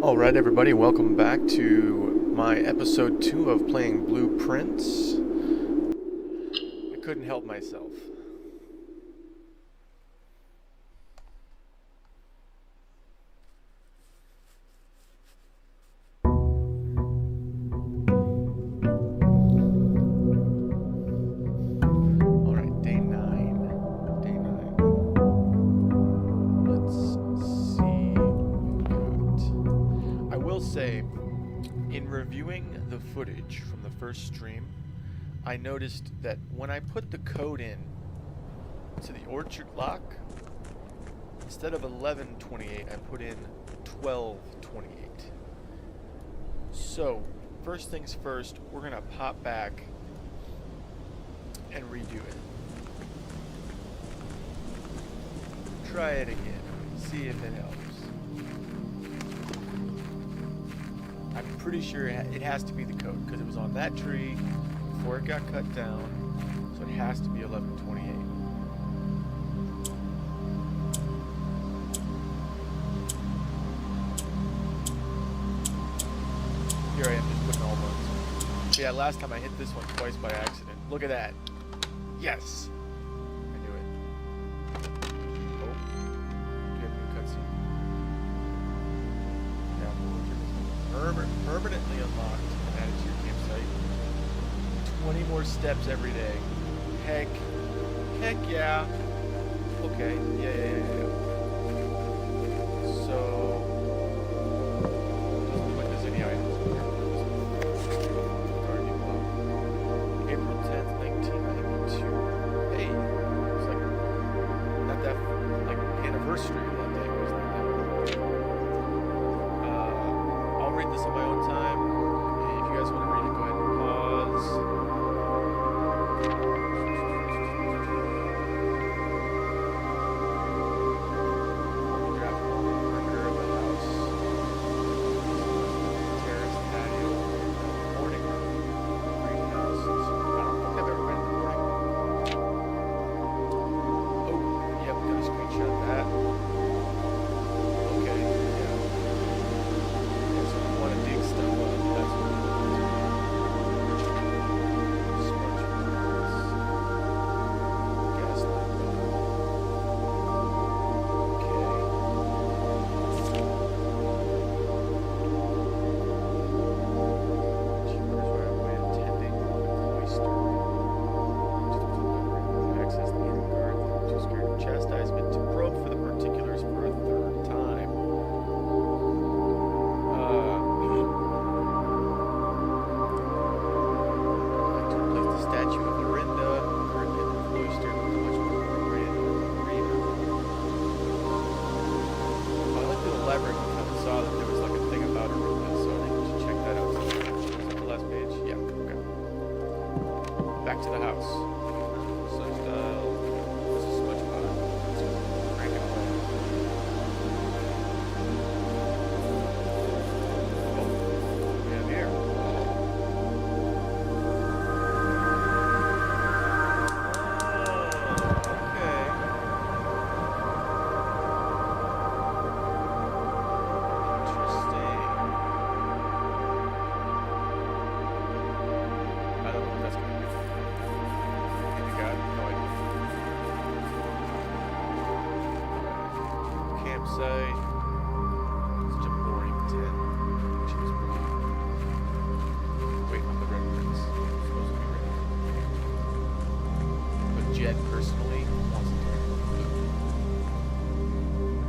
Alright everybody, welcome back to my episode 2 of playing Blueprints. I couldn't help myself. Alright, day 9. Day 9. Let's see what I will say, in reviewing the footage from the first stream, I noticed that when I put the code in to the orchard lock, instead of 1128, I put in 1228. So, first things first, we're gonna pop back and redo it. Try it again, see if it helps. I'm pretty sure it has to be the code because it was on that tree before it got cut down, so it has to be 1128. Here I am just putting all ones. Yeah, last time I hit this one twice by accident. Look at that. Yes! I knew it. Oh. Do you have a new cutscene? Permanently unlocked and added to your campsite. 20 more steps every day. Heck yeah. Okay, yeah. So, doesn't look like there's any items in here. Gardening club. April 10th, 1992. Hey, it's like not that like anniversary of that day, wasn't it? I'll read this on my own time. If you guys want to read it, go ahead and pause. Perimeter of the house. Terrace patio. Morning room. Greenhouse. I don't think I've ever been in the morning room. Oh, yep, gonna screenshot that. Okay, yeah. So if you want to dig stuff up, that's what it is. Smudge marks. Gaslight bulb. Okay. Cheapers were away attending the cloister. Access the inner guard. Too scared of chastisement to probe for the particulars for a third time. To replace the statue of Lorinda, currently in the cloister, with a much more appropriate arena. I like the elaborate one. I saw that there was like a thing about Aruba, so I think we should check that out. Is that the last page? Yeah, okay. Back to the house. Lifestyle. This is much better. Let's crank it away. Oh, what do we have here? Okay. Interesting. I don't know what that's going to do. Maybe God, no idea. Campsite. Such a boring tent. Jeez, wait, on the red prints. Supposed to be red. But Jed personally wants it to be blue.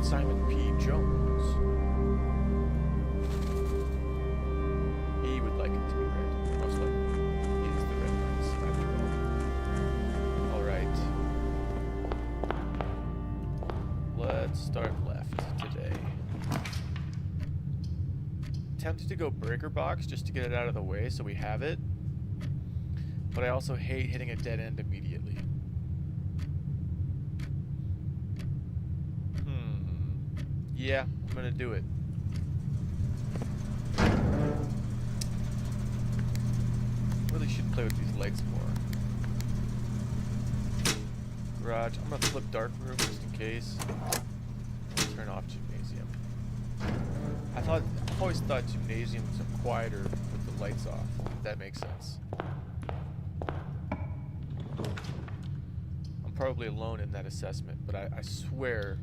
Simon P. Jones. He would like it to be red. Most likely. He is the red prince, after all. Alright. Let's start left today. Tempted to go breaker box just to get it out of the way so we have it. But I also hate hitting a dead end immediately. Yeah, I'm gonna do it. Really should play with these lights more. Garage. I'm gonna flip dark room just in case. Turn off gymnasium. I thought I've always thought gymnasiums are quieter with the lights off. If that makes sense. I'm probably alone in that assessment, but I swear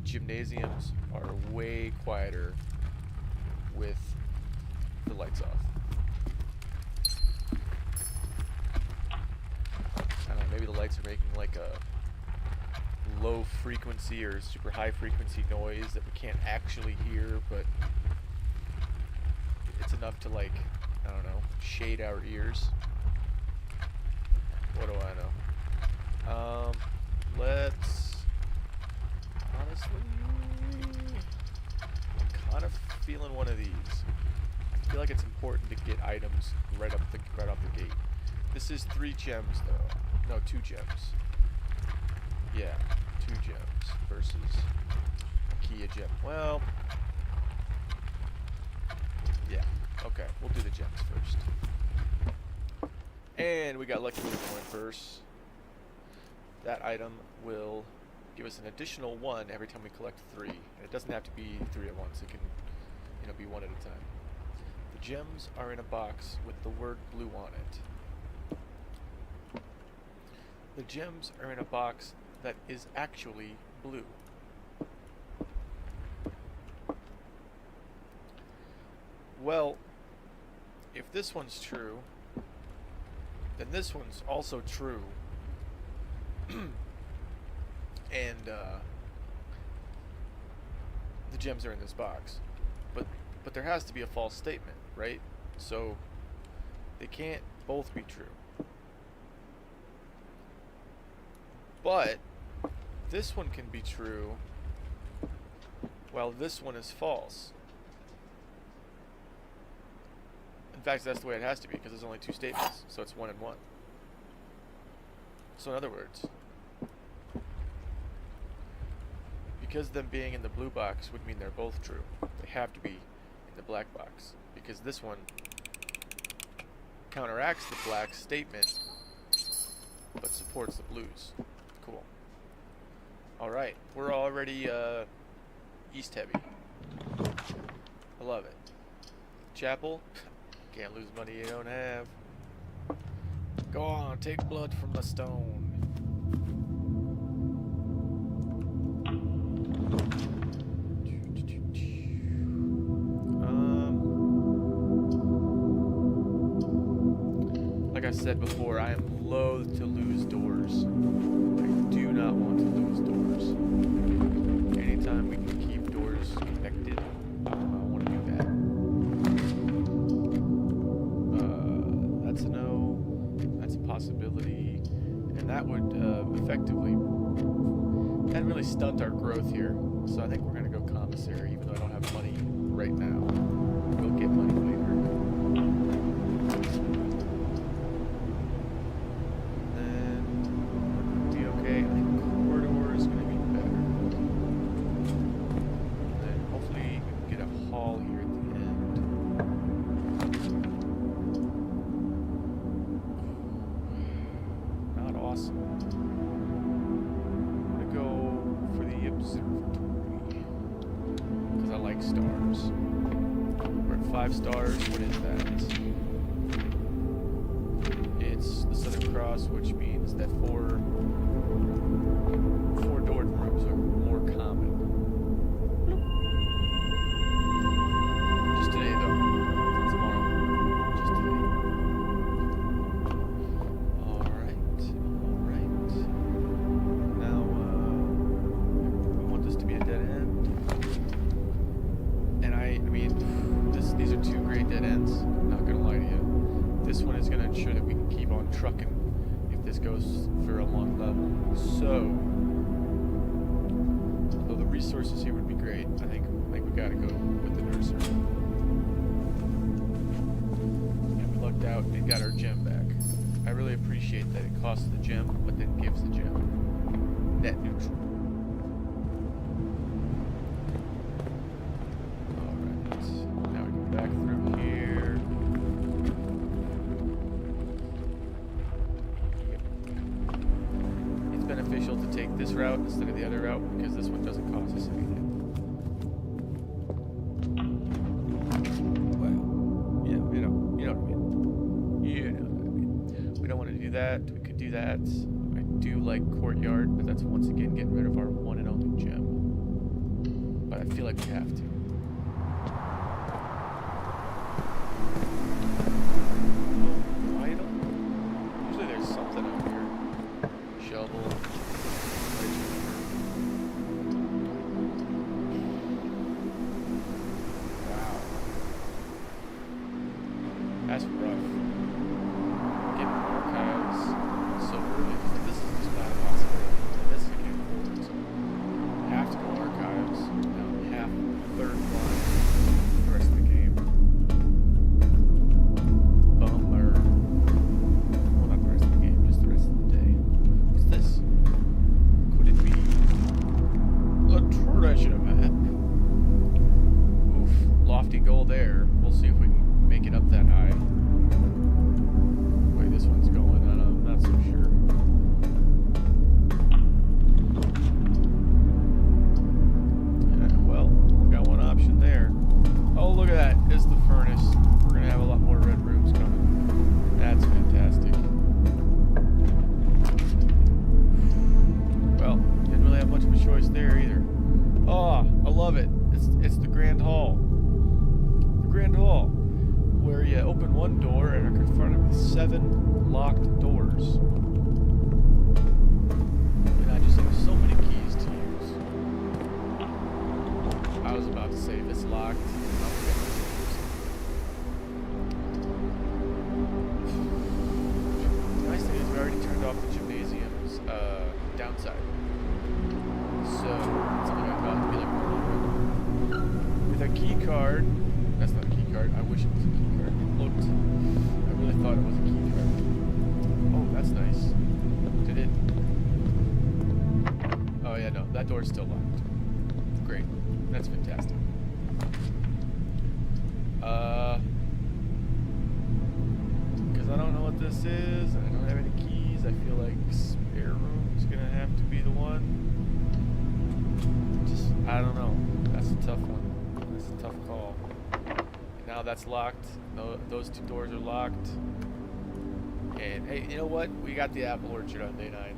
gymnasiums are way quieter with the lights off. I don't know, maybe the lights are making like a low frequency or super high frequency noise that we can't actually hear, but it's enough to, like, I don't know, shade our ears. What do I know? Let's honestly, I'm kind of feeling one of these. I feel like it's important to get items right off the gate. This is 3 gems though. No, 2 gems. Yeah, 2 gems versus Kia gem. Well, yeah. Okay, we'll do the gems first. And we got Lucky Unicorn first. That item will give us an additional 1 every time we collect 3. And it doesn't have to be 3 at once. It can, you know, be 1 at a time. The gems are in a box with the word blue on it. The gems are in a box that is actually blue. Well, if this one's true, then this one's also true. And the gems are in this box. But there has to be a false statement, right? So they can't both be true. But this one can be true while this one is false. In fact, that's the way it has to be, because there's only 2 statements, so it's 1 and 1. So in other words, because them being in the blue box would mean they're both true, they have to be in the black box, because this one counteracts the black statement but supports the blues. Cool. Alright, we're already east heavy. I love it. Chapel, can't lose money you don't have. Go on, take blood from the stone. Like I said before, I am loath to lose doors. I do not want to lose doors. Anytime we can keep doors connected, I want to do that. That's a no. That's a possibility. And that would effectively, that'd really stunt our growth here. So I think we're going to go commissary, even though I don't have money right now. We'll get money later. Stars. We're at 5 stars. What is that? It's the Southern Cross, which means that 4 doored rooms are more common. Just today, though. Not tomorrow. Just today. Alright. Now, we want this to be a dead end. I mean, these are 2 great dead ends, not gonna lie to you. This one is gonna ensure that we can keep on trucking if this goes for a long level. So, although the resources here would be great, I think we gotta go with the nursery. And we lucked out and got our gem back. I really appreciate that it costs the gem, but then gives the gem. Net neutral. Back through here. Yep. It's beneficial to take this route instead of the other route because this one doesn't cost us anything. that. We could do that. I do like Courtyard, but that's once again getting rid of our one and only gem. But I feel like we have to. Oh, item? Usually there's something out here. Shovel. Wow. That's rough. Getting archives so early. This is just not a possibility. This is getting forward. So have to go archives. Now we have third line the rest of the game. Bummer. Well, not the rest of the game, just the rest of the day. What's this? Could it be a treasure map? Oof, lofty goal there. We'll see if we can make it up that high. The way this one's going, I'm not so sure. Well, we got one option there. Oh, look at that. It's the furnace. We're going to have a lot more red rooms coming. That's fantastic. Well, didn't really have much of a choice there either. Oh, I love it. It's the Grand Hall. The Grand Hall, where you open one door and are confronted with 7 locked doors. And I just have so many keys to use. I was about to say if it's locked, I'll get it. The nice thing is we already turned off the gymnasium's downside. So it's only got to be like with a key card. That's not a key card. I wish it was a key card. It looked. I really thought it was a key card. Oh, that's nice. Did it? Oh yeah, no, that door's still locked. Great. That's fantastic. Because I don't know what this is, and I don't have any keys. I feel like spare room is gonna have to be the one. Just, I don't know. That's a tough one. That's a tough call. Now that's locked. No, those 2 doors are locked. And hey, you know what? We got the apple orchard on day 9.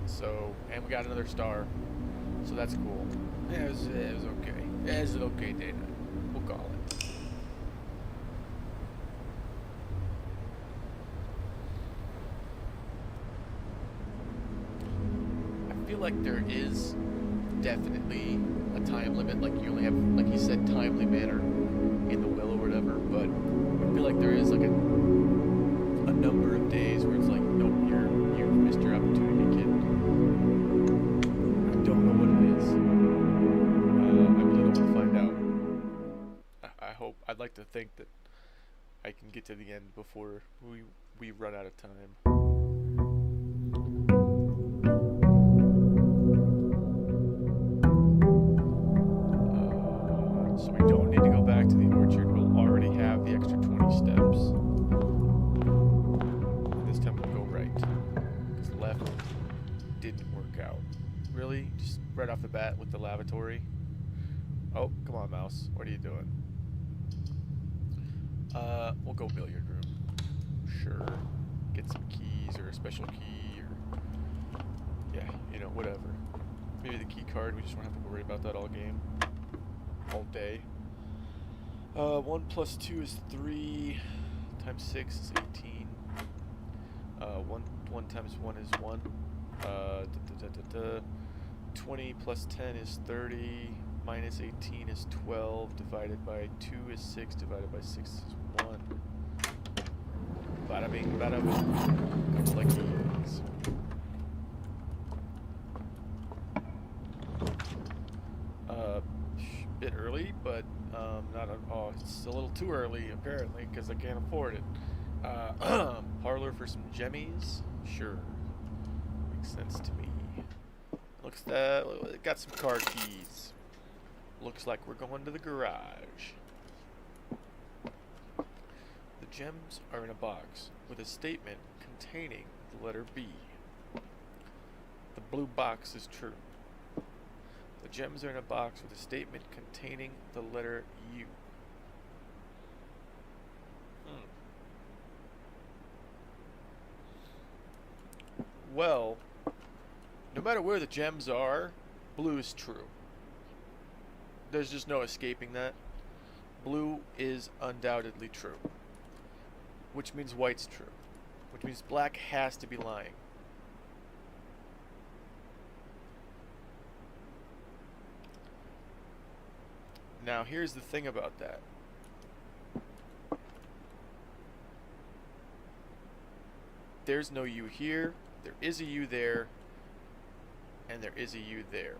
So, and we got another star. So that's cool. It was okay. It was an okay day 9. We'll call it. I feel like there is definitely a time limit. Like you only have, like you said, timely manner in the will or whatever, but I feel like there is like a number of days where it's like, nope, you've missed your opportunity, kid. I don't know what it is. I really don't want to find out. I hope, I'd like to think that I can get to the end before we run out of time. So we don't need to go back to the orchard. We'll already have the extra 20 steps. And this time we'll go right. Because left didn't work out. Really? Just right off the bat with the lavatory? Oh, come on, mouse. What are you doing? We'll go billiard room. Sure. Get some keys or a special key or... Yeah, you know, whatever. Maybe the key card. We just won't have to worry about that all game. All day. 1 plus 2 is 3. Times 6 is 18. 1 times 1 is 1. 20 plus 10 is 30. Minus 18 is 12. Divided by 2 is 6. Divided by 6 is 1. Bada bing, bada boom. Couple of keys. Bit early, but not at all. It's a little too early apparently because I can't afford it. Parlor for some jemmies, sure, makes sense to me. Looks that got some car keys. Looks like we're going to the garage. The gems are in a box with a statement containing the letter B. The blue box is true. The gems are in a box with a statement containing the letter U. well, no matter where the gems are, blue is true. There's just no escaping that. Blue is undoubtedly true. Which means white's true. Which means black has to be lying. Now, here's the thing about that. There's no U here, there is a U there, and there is a U there.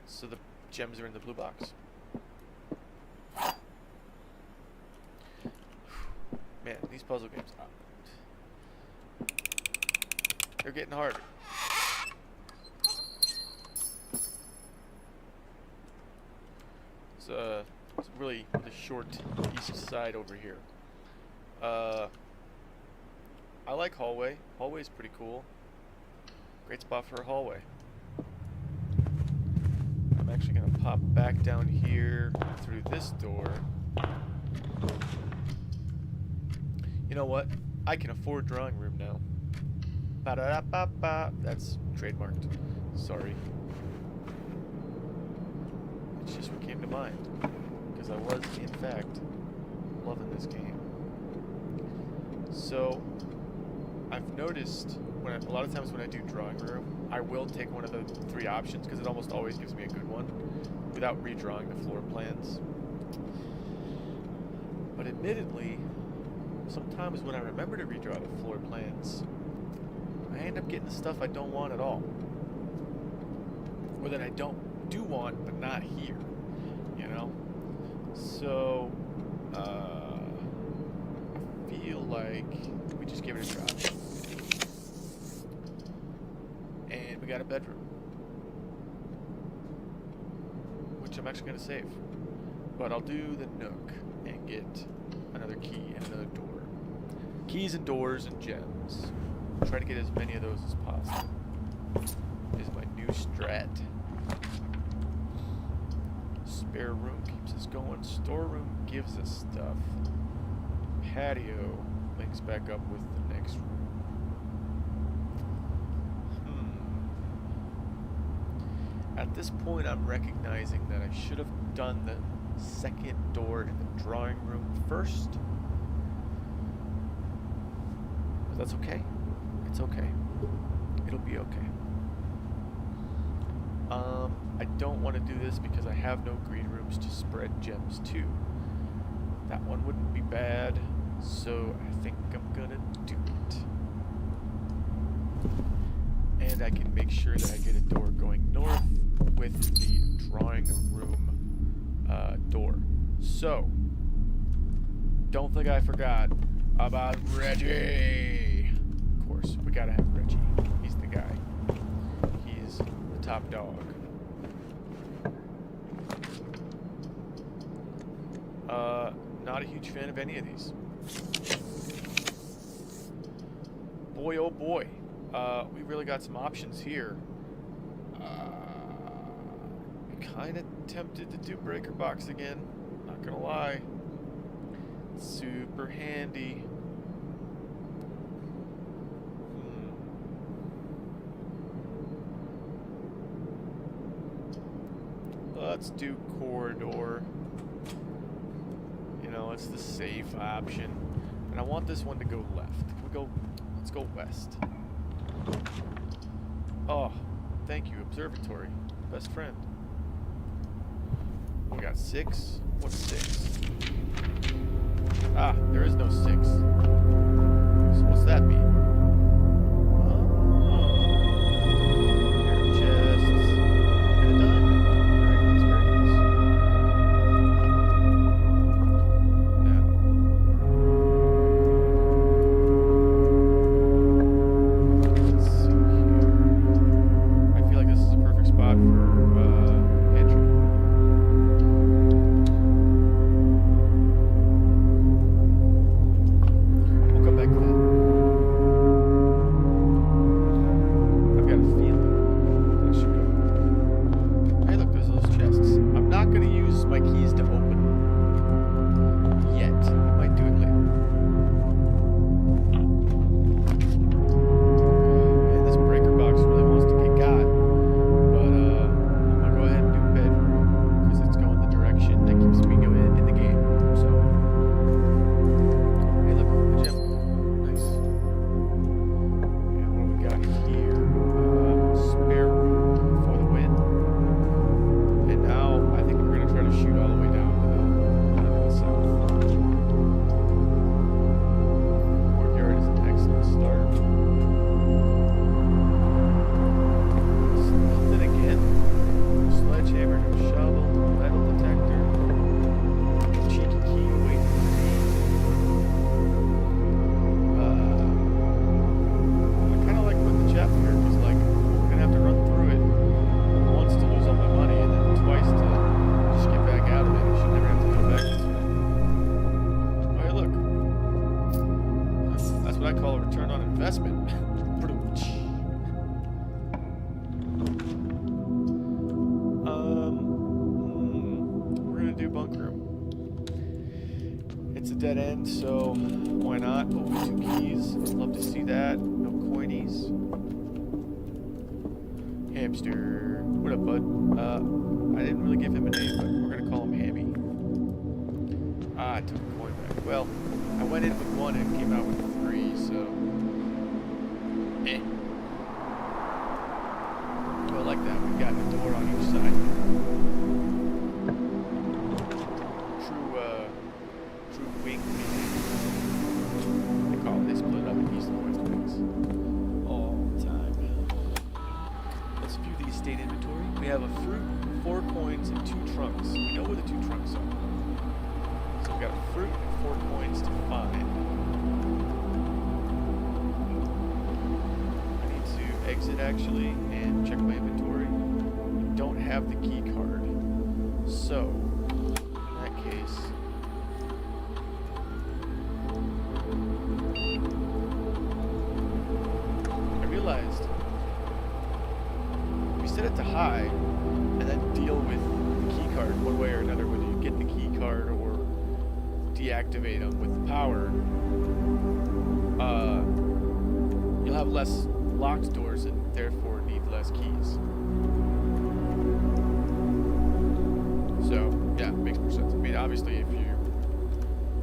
So the gems are in the blue box. Man, these puzzle games, they're getting harder. It's a really short east side over here. I like hallway. Hallway's pretty cool. Great spot for a hallway. I'm actually gonna pop back down here through this door. You know what? I can afford drawing room now. Ba-da-da-ba-ba. That's trademarked. Sorry. It's just what came to mind. Because I was, in fact, loving this game. So, I've noticed when a lot of times when I do drawing room, I will take one of the three options because it almost always gives me a good one without redrawing the floor plans. But admittedly, sometimes when I remember to redraw the floor plans, I end up getting the stuff I don't want at all. Or that I do want, but not here. You know? So, I feel like we just give it a try. And we got a bedroom. Which I'm actually going to save. But I'll do the nook and get another key and another door. Keys and doors and gems. Try to get as many of those as possible. Is my new strat. Spare room keeps us going. Storeroom gives us stuff. Patio links back up with the next room. At this point, I'm recognizing that I should have done the second door in the drawing room first. But that's okay. It's okay. It'll be okay. I don't want to do this because I have no green rooms to spread gems to. That one wouldn't be bad, so I think I'm gonna do it. And I can make sure that I get a door going north with the drawing room door. So, don't think I forgot about Reggie. Of course, we gotta have Reggie. He's the guy. He's the top dog. Not a huge fan of any of these. Boy, oh boy. We really got some options here. Kind of tempted to do breaker box again. Not gonna lie. Super handy. Let's do corridor. You know, it's the safe option. And I want this one to go left. Let's go west. Oh, thank you, observatory. Best friend. We got 6. What's 6? Ah, there is no 6. So what's that mean? Air chests and a diamond. Very nice, very nice. Now, let's see here. I feel like this is a perfect spot for entry. We'll come back to that. dead end, so why not? Oh, 2 keys. Love to see that. No coinies. Hamster. What up, bud? I didn't really give him a name, but we're gonna call him Hammy. Ah, I took a coin back. Well, I went in with 1 and came out with 3, so... Eh. Well, like that. We've got the door on each side. True wing meaning. They call it, they split up east and west wings. All the time. Let's view the estate inventory. We have a fruit, 4 coins, and 2 trunks. We know where the 2 trunks are. So we've got a fruit and 4 coins to find. I need to exit actually and check my inventory. I don't have the key card. So, in that case, I realized we set it to high and then deal with the key card one way or another, whether you get the key card or deactivate them with the power. You'll have less locked doors and therefore need less keys. So, yeah, it makes more sense. I mean, obviously, if you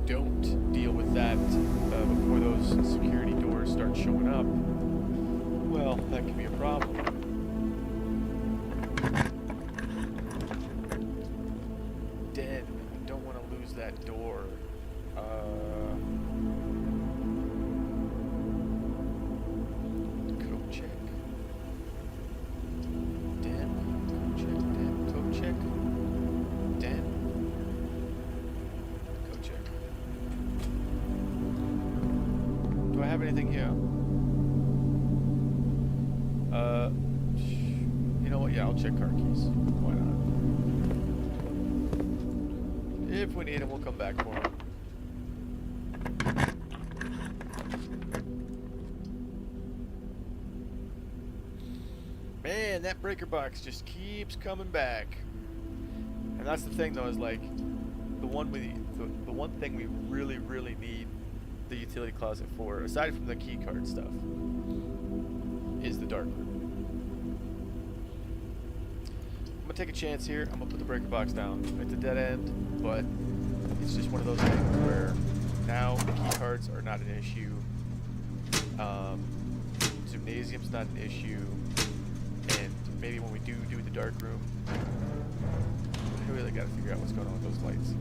don't deal with that before those security doors start showing up, well, that can be a problem. Den. I don't want to lose that door. Code check. Den. Code check. Den. Code check. Den. Code check. Do I have anything here? You know what? Yeah, I'll check car keys. Why not? If we need them, we'll come back for them. Man, that breaker box just keeps coming back. And that's the thing, though, is like the one thing we really need the utility closet for, aside from the key card stuff, is the dark room. I'm gonna take a chance here. I'm gonna put the breaker box down. It's a dead end, but it's just one of those things where now the key cards are not an issue. Gymnasium's not an issue, and maybe when we do the dark room, I really gotta figure out what's going on with those lights.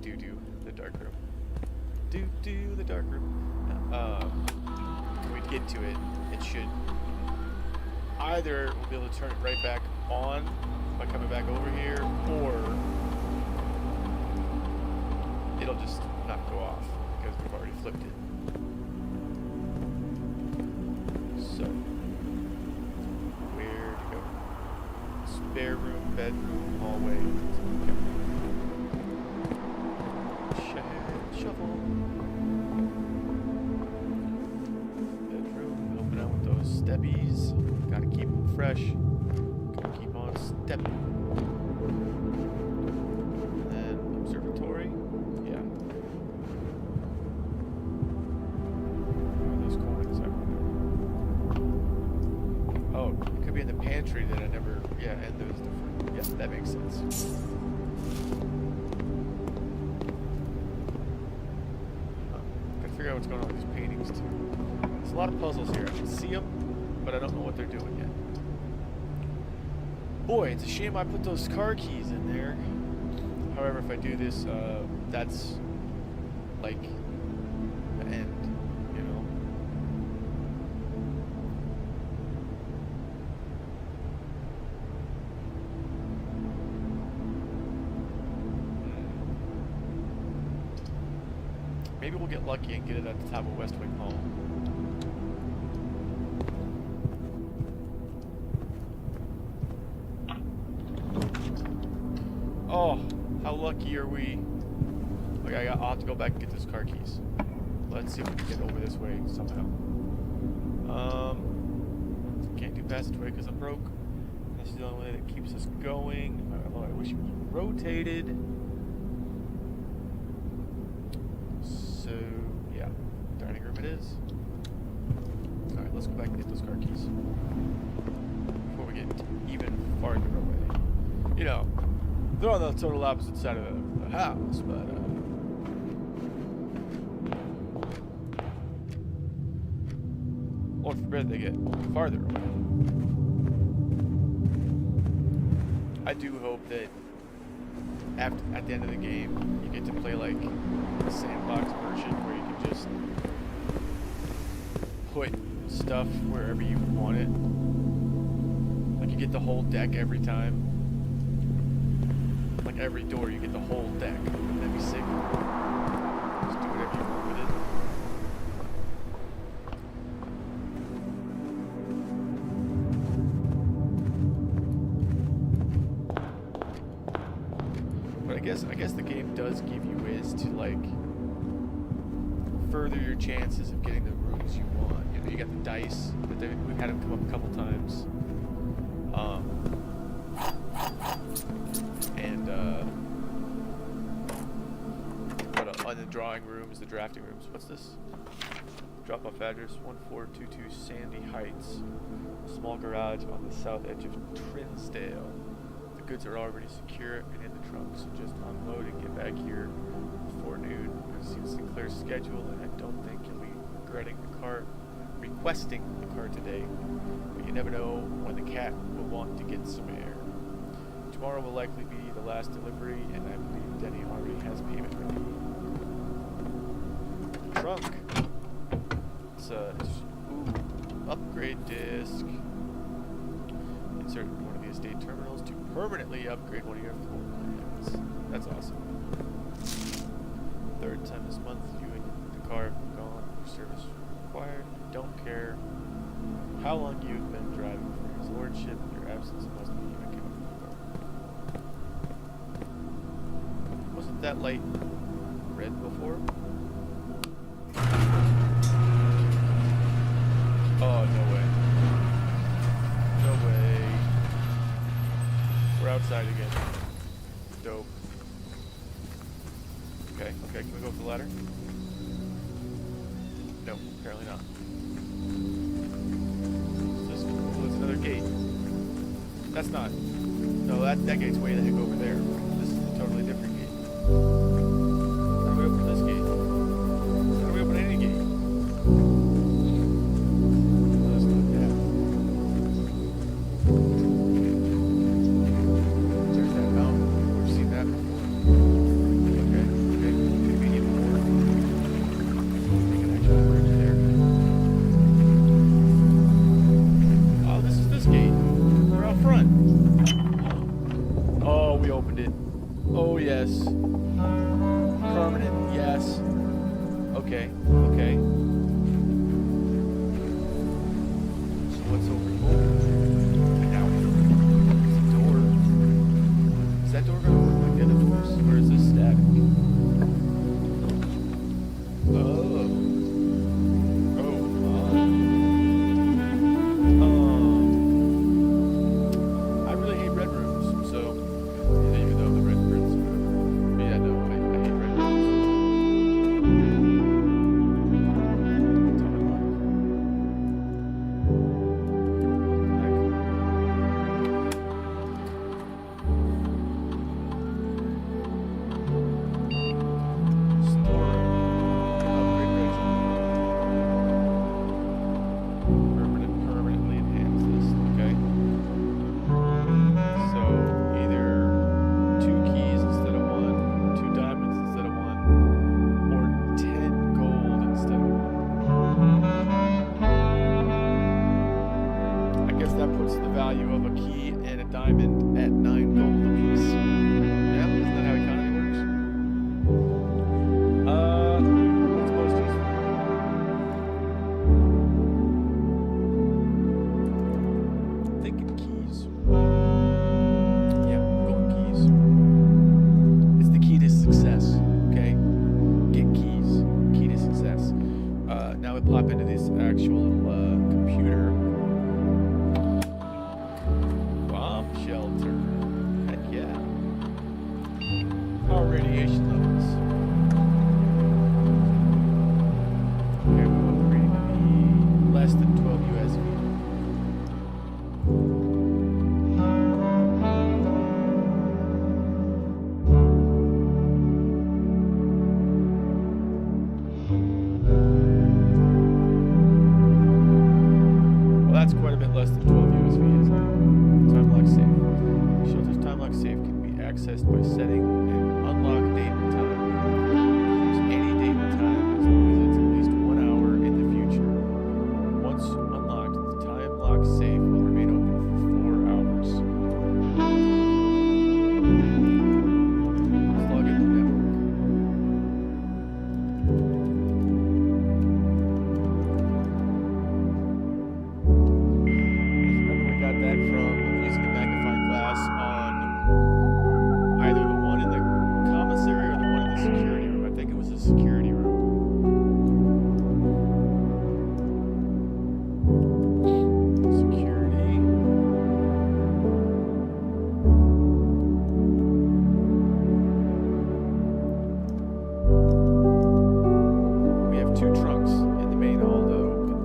Do the dark room. Do the dark room. When we get to it, it should either we'll be able to turn it right back on by coming back over here, or it'll just not go off because we've already flipped it. So, where to go? Spare room, bedroom, hallway. Shovel. Bedroom, helping out with those steppies. Gotta keep them fresh. Gotta keep on stepping. And then observatory. Yeah. Where are those coins? I wonder. Oh, it could be in the pantry that I never. Yeah, and there's the. Yeah, that makes sense. Gotta figure out what's going on with these paintings too. There's a lot of puzzles here. I can see them, but I don't know what they're doing yet. Boy, it's a shame I put those car keys in there. However, if I do this, that's like the end, you know? Maybe we'll get lucky and get it at the top of West Wing Hall. Oh, how lucky are we? Okay, I'll have to go back and get those car keys. Let's see if we can get over this way somehow. Can't do passageway because I'm broke. That's the only way that keeps us going. Although I wish it was rotated. So, yeah, dining room it is. Alright, let's go back and get those car keys. Before we get even farther away. You know, they're on the total opposite side of the house, but, Lord forbid they get farther away. I do hope that at the end of the game, you get to play like a sandbox version where you can just put stuff wherever you want it. Like you get the whole deck every time. Like every door, you get the whole deck. That'd be sick. Just do whatever you want with it. I guess the game does give you ways to like further your chances of getting the rooms you want. You know, you got the dice that we've had them come up a couple times, but the drawing rooms, the drafting rooms. What's this? Drop off address 1422 Sandy Heights. Small garage on the south edge of Trinsdale. The goods are already secure and in the trunk, so just unload and get back here before noon. I've seen Sinclair's schedule, and I don't think you'll be requesting the car today. But you never know when the cat will want to get some air. Tomorrow will likely be the last delivery, and I believe Denny already has payment ready. The trunk. It's upgrade disc. Insert one of the estate terminals to permanently upgrade one of your floor plans. That's awesome. Third time this month, you and the car have gone for service required. Don't care how long you've been driving for his lordship. Your absence must be accounted for. Wasn't that light red before? Oh, no way. No way. We're outside again. Dope. Okay, can we go up the ladder? No, apparently not. It's another gate. That's not. No, that gate's way the heck over there. This is a totally different gate. How do we open this gate? How do we open any gate? accessed by setting an unlock date and time. Use any date and time as long as it's at least 1 hour in the future. Once unlocked, the time lock safe will remain open for 4 hours. Let's log into the network. Remember we got that from using a magnifying glass on either the one in the commissary or the one in the security room. I think it was the security room. Security. We have 2 trunks in the main hall to open.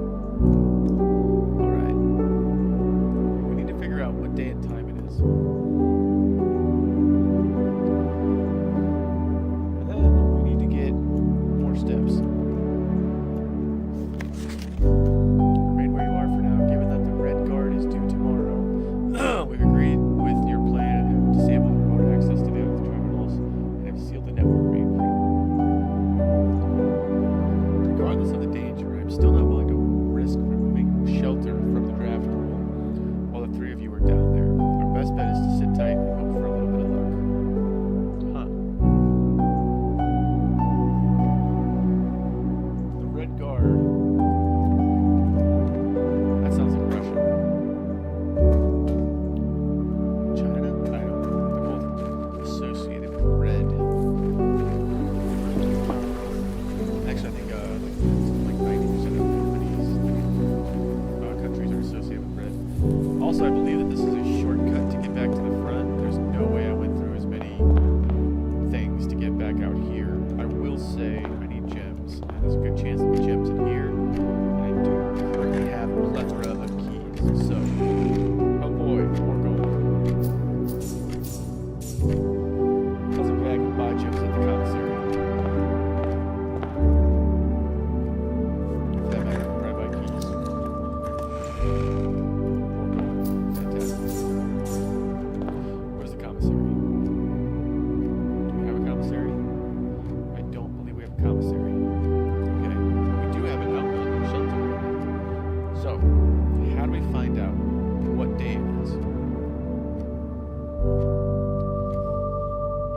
Alright. We need to figure out what day and time it is. And then we need to get more steps. Remain where you are for now, given that the red guard is due tomorrow. We've agreed with your plan and have disabled remote access to the other terminals and have sealed the network mainframe. Regardless of the danger, I'm still not willing to risk removing shelter from the draft pool while the 3 of you are down there. Our best bet is to sit tight and hope for a little bit of luck. Huh. The Red Guard. That sounds like Russia. China? I don't know. They're both associated with red. Actually, I think like 90% of Japanese countries are associated with red. Also, I believe that this is a shortcut to get back to the front. There's no way I went through as many things to get back out here. I will say I need gems. And there's a good chance there'll be gems in here. And I do currently have a plethora of keys. So, oh boy, more gold. Plus, okay, I can buy gems at the commissary. If that matters, I'll probably buy keys. Fantastic. Where's the commissary? Do we have a commissary? I don't believe we have a commissary. Okay. We do have an outbuilding shelter. So, how do we find out what day it is?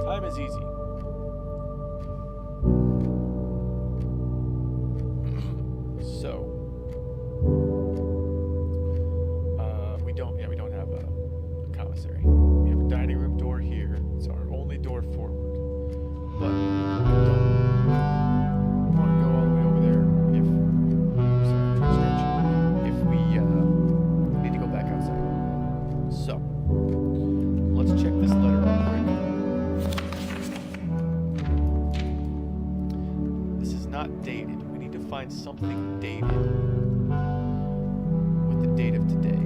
Time is easy. So, we don't have a commissary. We have a dining room door here. It's our only door forward. But I don't want to go all the way over there if we need to go back outside. So, let's check this letter real quick. This is not dated. We need to find something dated with the date of today.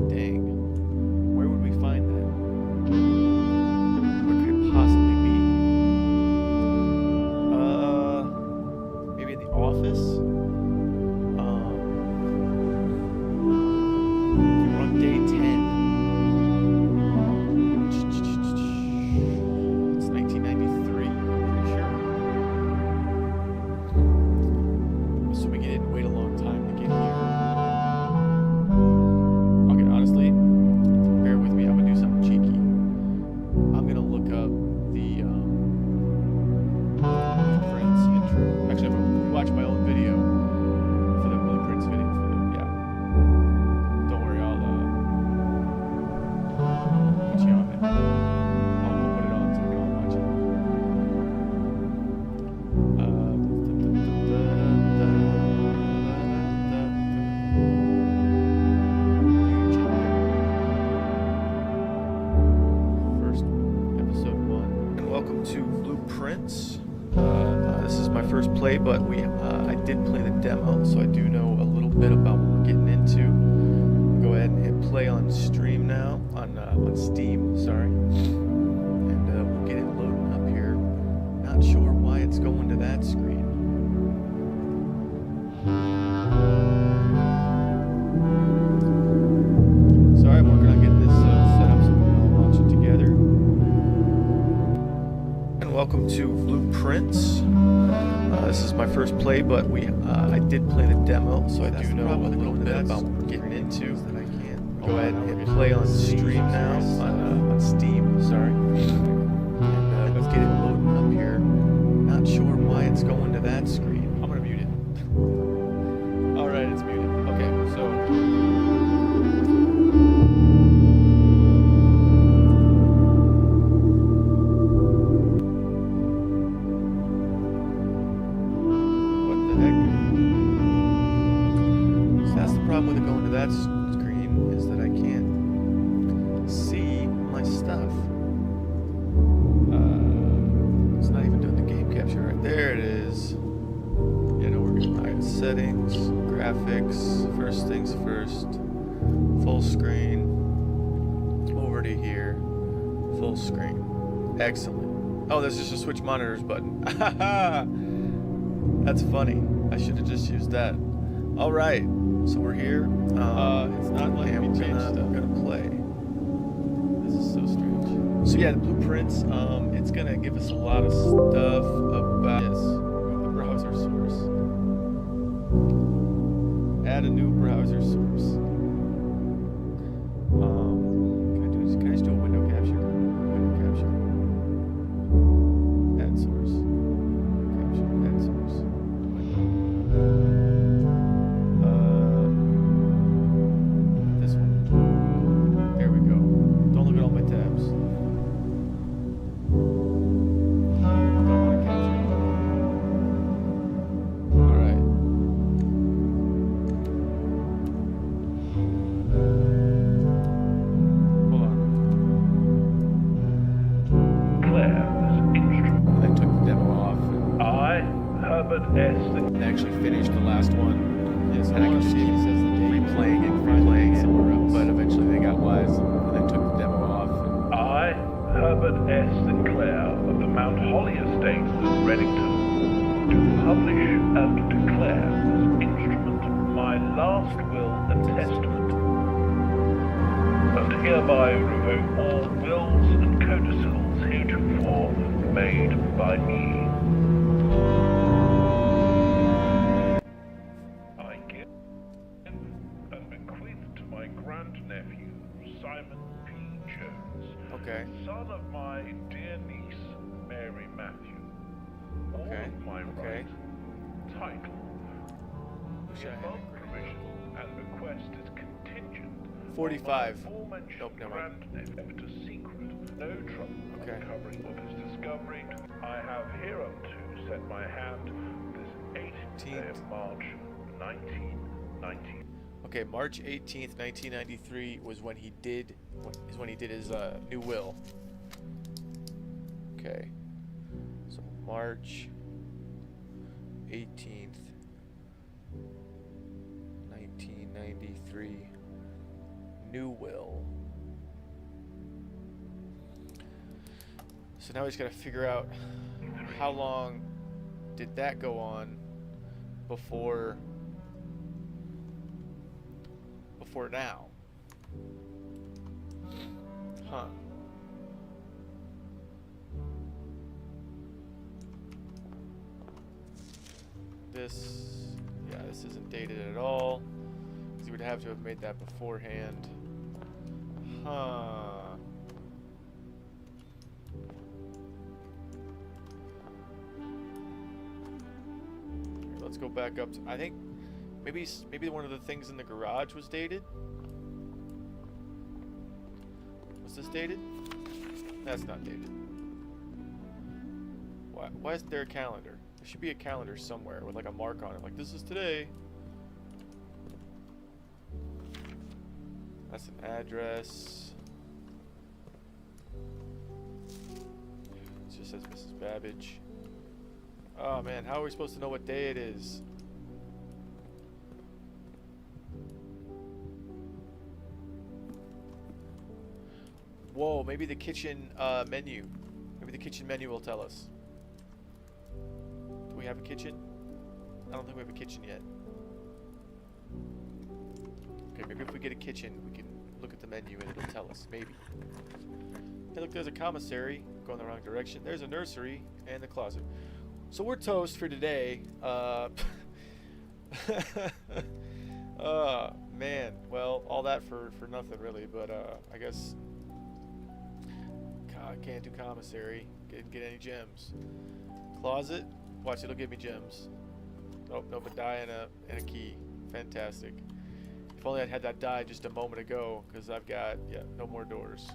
Dang. Where would we find that? Where could it possibly be? Maybe in the office? We're on day 10. It's 1993, I'm pretty sure. Assuming it didn't wait a long time to get here. Okay, honestly, bear with me. I'm gonna do something cheeky. I'm gonna look up the Blueprints intro. Actually, I'm gonna watch my own video for the Blueprints video. Yeah. Don't worry, I'll put you on it. I'll put it on so we can all watch it. First episode 1. And welcome to Blueprints. This is my first play, but I did play the demo, so I do know a little bit about what we're getting into. Go ahead and hit play on stream now, on Steam, sorry. And we'll get it loading up here. Not sure why it's going to that screen. Blueprints. This is my first play, but I did play the demo, so I do know a little bit about what we're getting into. Go ahead and hit play on stream now, on Steam, sorry. And let's get it loading up here. Not sure why it's going to that screen. I'm gonna mute it. Alright, it's muted. Okay, so... problem with it going to that screen is that I can't see my stuff. It's not even doing the game capture. Right there it is. Yeah, no, we're good. Alright, settings, graphics, first things first. Full screen. Over to here. Full screen. Excellent. Oh, there's just a switch monitors button. That's funny. I should have just used that. Alright. So we're here. It's not letting me change stuff. We're gonna play. This is so strange. So yeah, the Blueprints. It's gonna give us a lot of stuff about this. The browser source. Add a new browser source. Can I just do a window capture? Window capture. Add source. Capture. Add source. They actually finished the last one. Yes, and I can see it says the date. Replaying it somewhere else. But eventually they got wise and they took the demo off. I, Herbert S. Sinclair of the Mount Holly Estate in Reddington, do publish and declare this instrument my last will and testament, and hereby revoke all wills and codicils heretofore made by me. Simon P. Jones, son of my dear niece, Mary Matthew. All of my right, title, the above provision and request is contingent 45. Nope, grant to secret, no trouble uncovering of his discovery. I have hereunto set my hand this 18th day of March, 1990. Okay, March 18th, 1993 was when he did his new will. Okay. So March 18th, 1993 new will. So now we just got to figure out how long did that go on before now. Huh. This isn't dated at all. Because you would have to have made that beforehand. Huh. Let's go back up to, I think maybe one of the things in the garage was dated. Was this dated? That's not dated. Why isn't there a calendar? There should be a calendar somewhere with like a mark on it, like this is today. That's an address. It just says Mrs. Babbage. Oh man, how are we supposed to know what day it is? Whoa, maybe the kitchen menu. Maybe the kitchen menu will tell us. Do we have a kitchen? I don't think we have a kitchen yet. Okay, maybe if we get a kitchen, we can look at the menu and it'll tell us. Maybe. Hey, look, there's a commissary. Going the wrong direction. There's a nursery and the closet. So we're toast for today. Man. Well, all that for nothing really, but I guess God, can't do commissary. Didn't get any gems. Closet. Watch, it'll give me gems. Oh, nope, a die and a key. Fantastic. If only I'd had that die just a moment ago, because I've got, yeah, no more doors.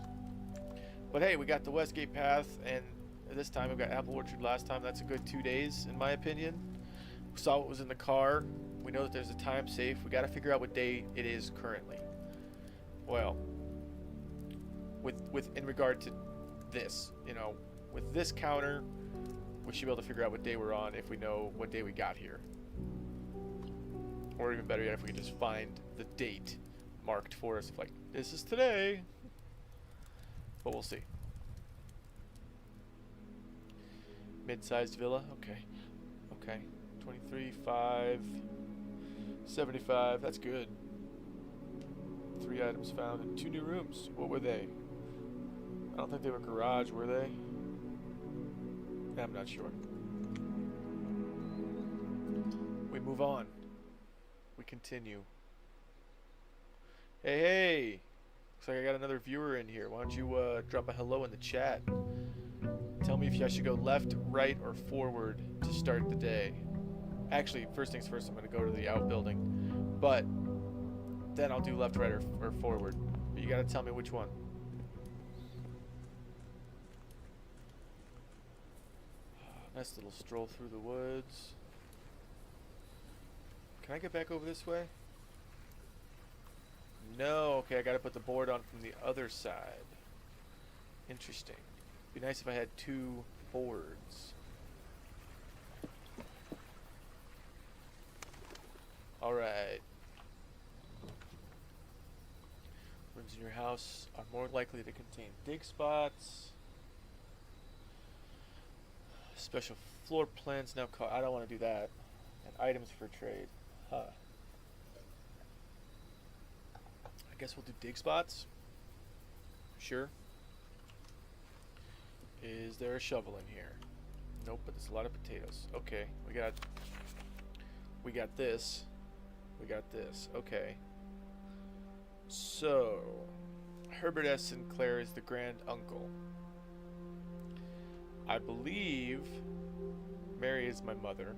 But hey, we got the Westgate Path, and this time we got Apple Orchard last time. That's a good 2 days, in my opinion. We saw what was in the car. We know that there's a time safe. We got to figure out what day it is currently. Well, with in regard to this, you know, with this counter, we should be able to figure out what day we're on if we know what day we got here. Or even better yet, if we can just find the date marked for us, like, this is today. But we'll see. Mid-sized villa, okay. Okay, 23, 75, that's good. 3 items found and 2 new rooms. What were they? I don't think they were garage, were they? I'm not sure. We move on. We continue. Hey, hey! Looks like I got another viewer in here. Why don't you drop a hello in the chat? Tell me if I should go left, right, or forward to start the day. Actually, first things first, I'm going to go to the outbuilding. But then I'll do left, right, or forward. But you got to tell me which one. Nice little stroll through the woods. Can I get back over this way? No, okay, I gotta put the board on from the other side. Interesting. Be nice if I had 2 boards. Alright. Rooms in your house are more likely to contain dig spots. Special floor plans now I don't want to do that. And items for trade. Huh. I guess we'll do dig spots. Sure. Is there a shovel in here? Nope, but there's a lot of potatoes. Okay, we got this. We got this. Okay. So, Herbert S. Sinclair is the grand uncle. I believe Mary is my mother.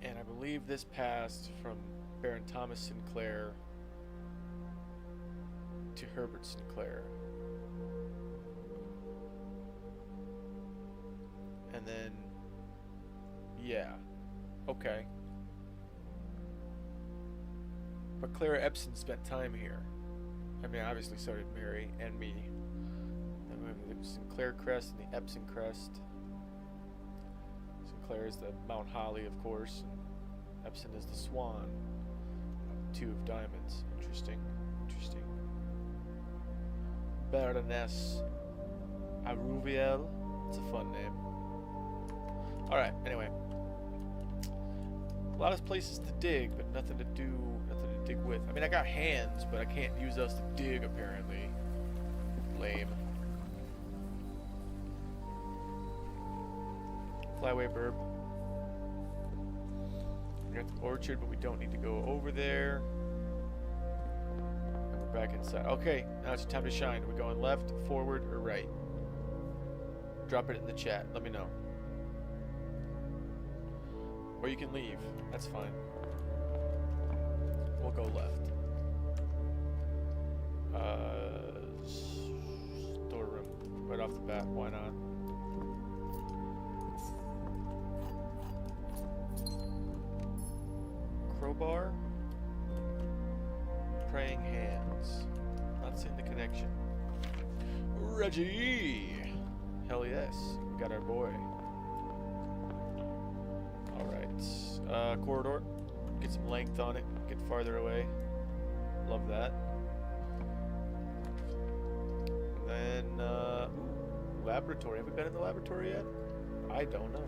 And I believe this passed from Baron Thomas Sinclair to Herbert Sinclair. And then, yeah, okay. But Clara Epson spent time here. I mean, obviously so did Mary and me. Then we have the Sinclair crest and the Epson crest. Sinclair is the Mount Holly, of course, and Epson is the Swan. 2 of diamonds. Interesting. Interesting. Baroness Aruviel. It's a fun name. Alright, anyway. A lot of places to dig, but nothing to do, nothing to dig with. I mean, I got hands, but I can't use those to dig, apparently. Lame. Flyway Burb. We got the orchard, but we don't need to go over there. And we're back inside. Okay, now it's time to shine. Are we going left, forward, or right? Drop it in the chat. Let me know. Or you can leave. That's fine. We'll go left. Storeroom. Right off the bat. Why not? Crowbar. Praying hands. Not seeing the connection. Reggie! Hell yes. We got our boy. Alright. Corridor. Get some length on it. Get farther away. Love that. And then, laboratory. Have we been in the laboratory yet? I don't know.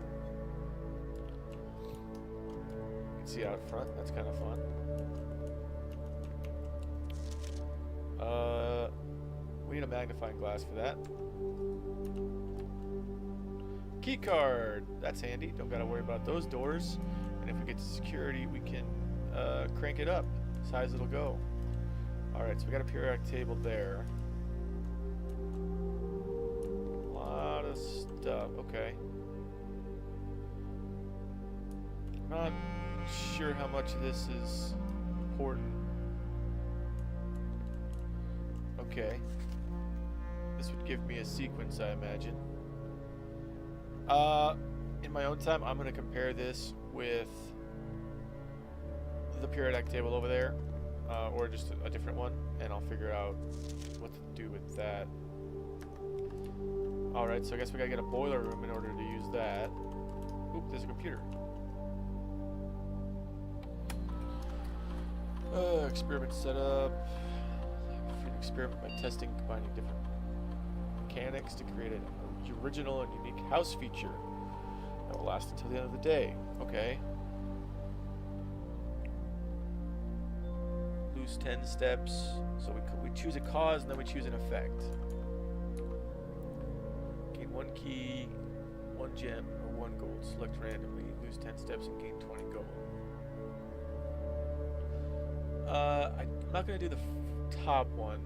You can see out front. That's kind of fun. We need a magnifying glass for that. Key card. That's handy. Don't gotta worry about those doors. And if we get to security, we can crank it up as high as it'll go. Alright, so we got a periodic table there. A lot of stuff. Okay. I'm not sure how much of this is important. Okay. This would give me a sequence, I imagine. In my own time, I'm going to compare this with the periodic table over there, or just a different one, and I'll figure out what to do with that. Alright, so I guess we gotta get a boiler room in order to use that. Oop, there's a computer. Experiment setup. Experiment by testing, combining different mechanics to create an original and unique house feature that will last until the end of the day. Okay. Lose 10 steps. So we choose a cause and then we choose an effect. Gain 1 key, 1 gem, or 1 gold. Select randomly. Lose 10 steps and gain 20 gold. I'm not going to do the top one.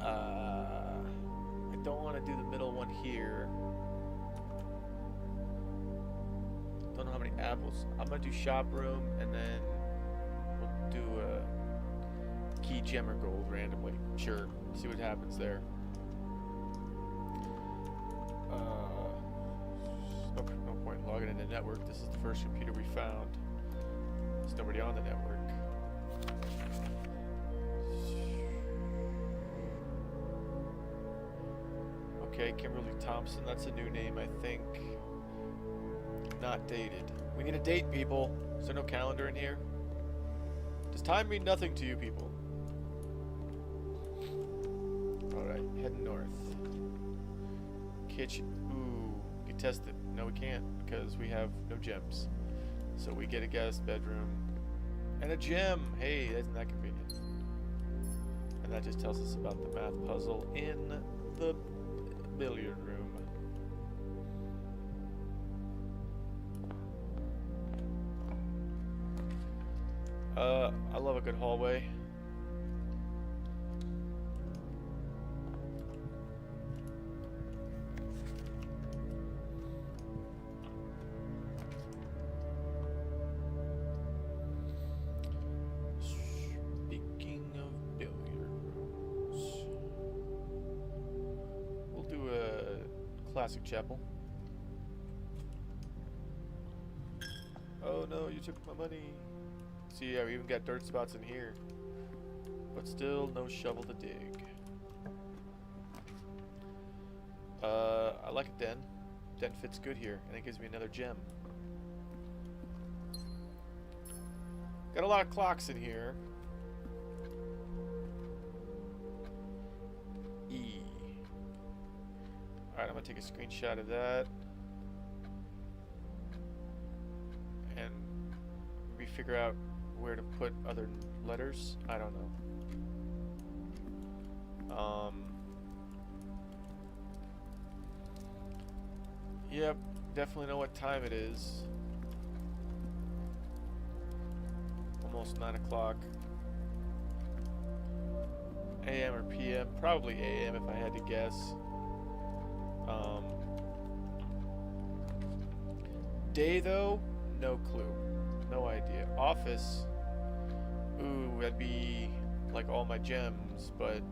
I don't want to do the middle one here. Don't know how many apples. I'm going to do shop room and then we'll do a key, gem, or gold randomly. Sure. See what happens there. No point in logging into the network. This is the first computer we found. There's nobody on the network. Okay, Kimberly Thompson. That's a new name, I think. Not dated. We need a date, people. Is there no calendar in here? Does time mean nothing to you people? Alright, heading north. Kitchen. Ooh, we can test it. No, we can't, because we have no gems. So we get a guest bedroom and a gem. Hey, isn't that convenient? And that just tells us about the math puzzle in the billiard room. I love a good hallway. Speaking of billiard rooms, we'll do a classic chapel. Oh no, you took my money. See, yeah, we even got dirt spots in here. But still, no shovel to dig. I like a den. Den fits good here, and it gives me another gem. Got a lot of clocks in here. E. Alright, I'm gonna take a screenshot of that. And maybe figure out where to put other letters. I don't know. Yep, definitely know what time it is. Almost 9 o'clock. AM or PM? Probably AM if I had to guess. Day though? No clue. No idea. Office? Ooh, that'd be like all my gems, but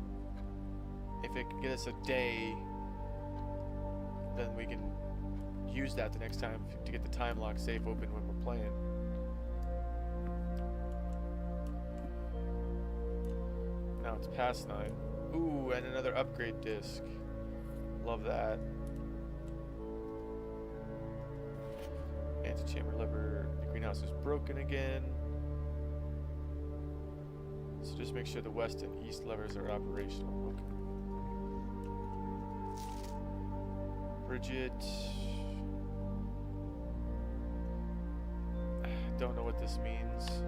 if it could get us a day, then we can use that the next time to get the time lock safe open when we're playing. Now it's past 9. Ooh, and another upgrade disc. Love that. Antechamber lever. The greenhouse is broken again. So just make sure the west and east levers are operational. Okay. Bridget. Don't know what this means.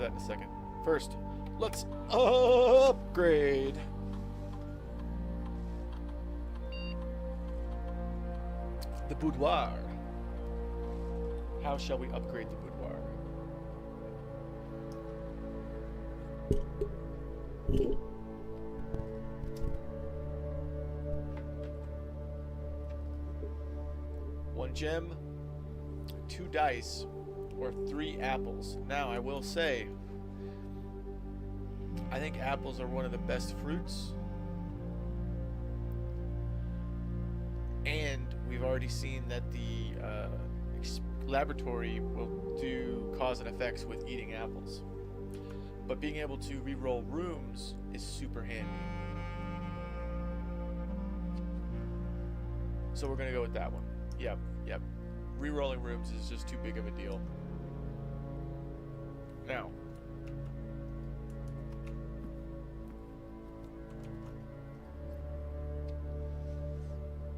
that in a second. First, let's upgrade. The boudoir. How shall we upgrade the boudoir? One gem, 2 dice, or 3 apples. Now, I will say, I think apples are one of the best fruits. And we've already seen that the laboratory will do cause and effects with eating apples. But being able to re-roll rooms is super handy. So we're going to go with that one. Yep. Re-rolling rooms is just too big of a deal. Now,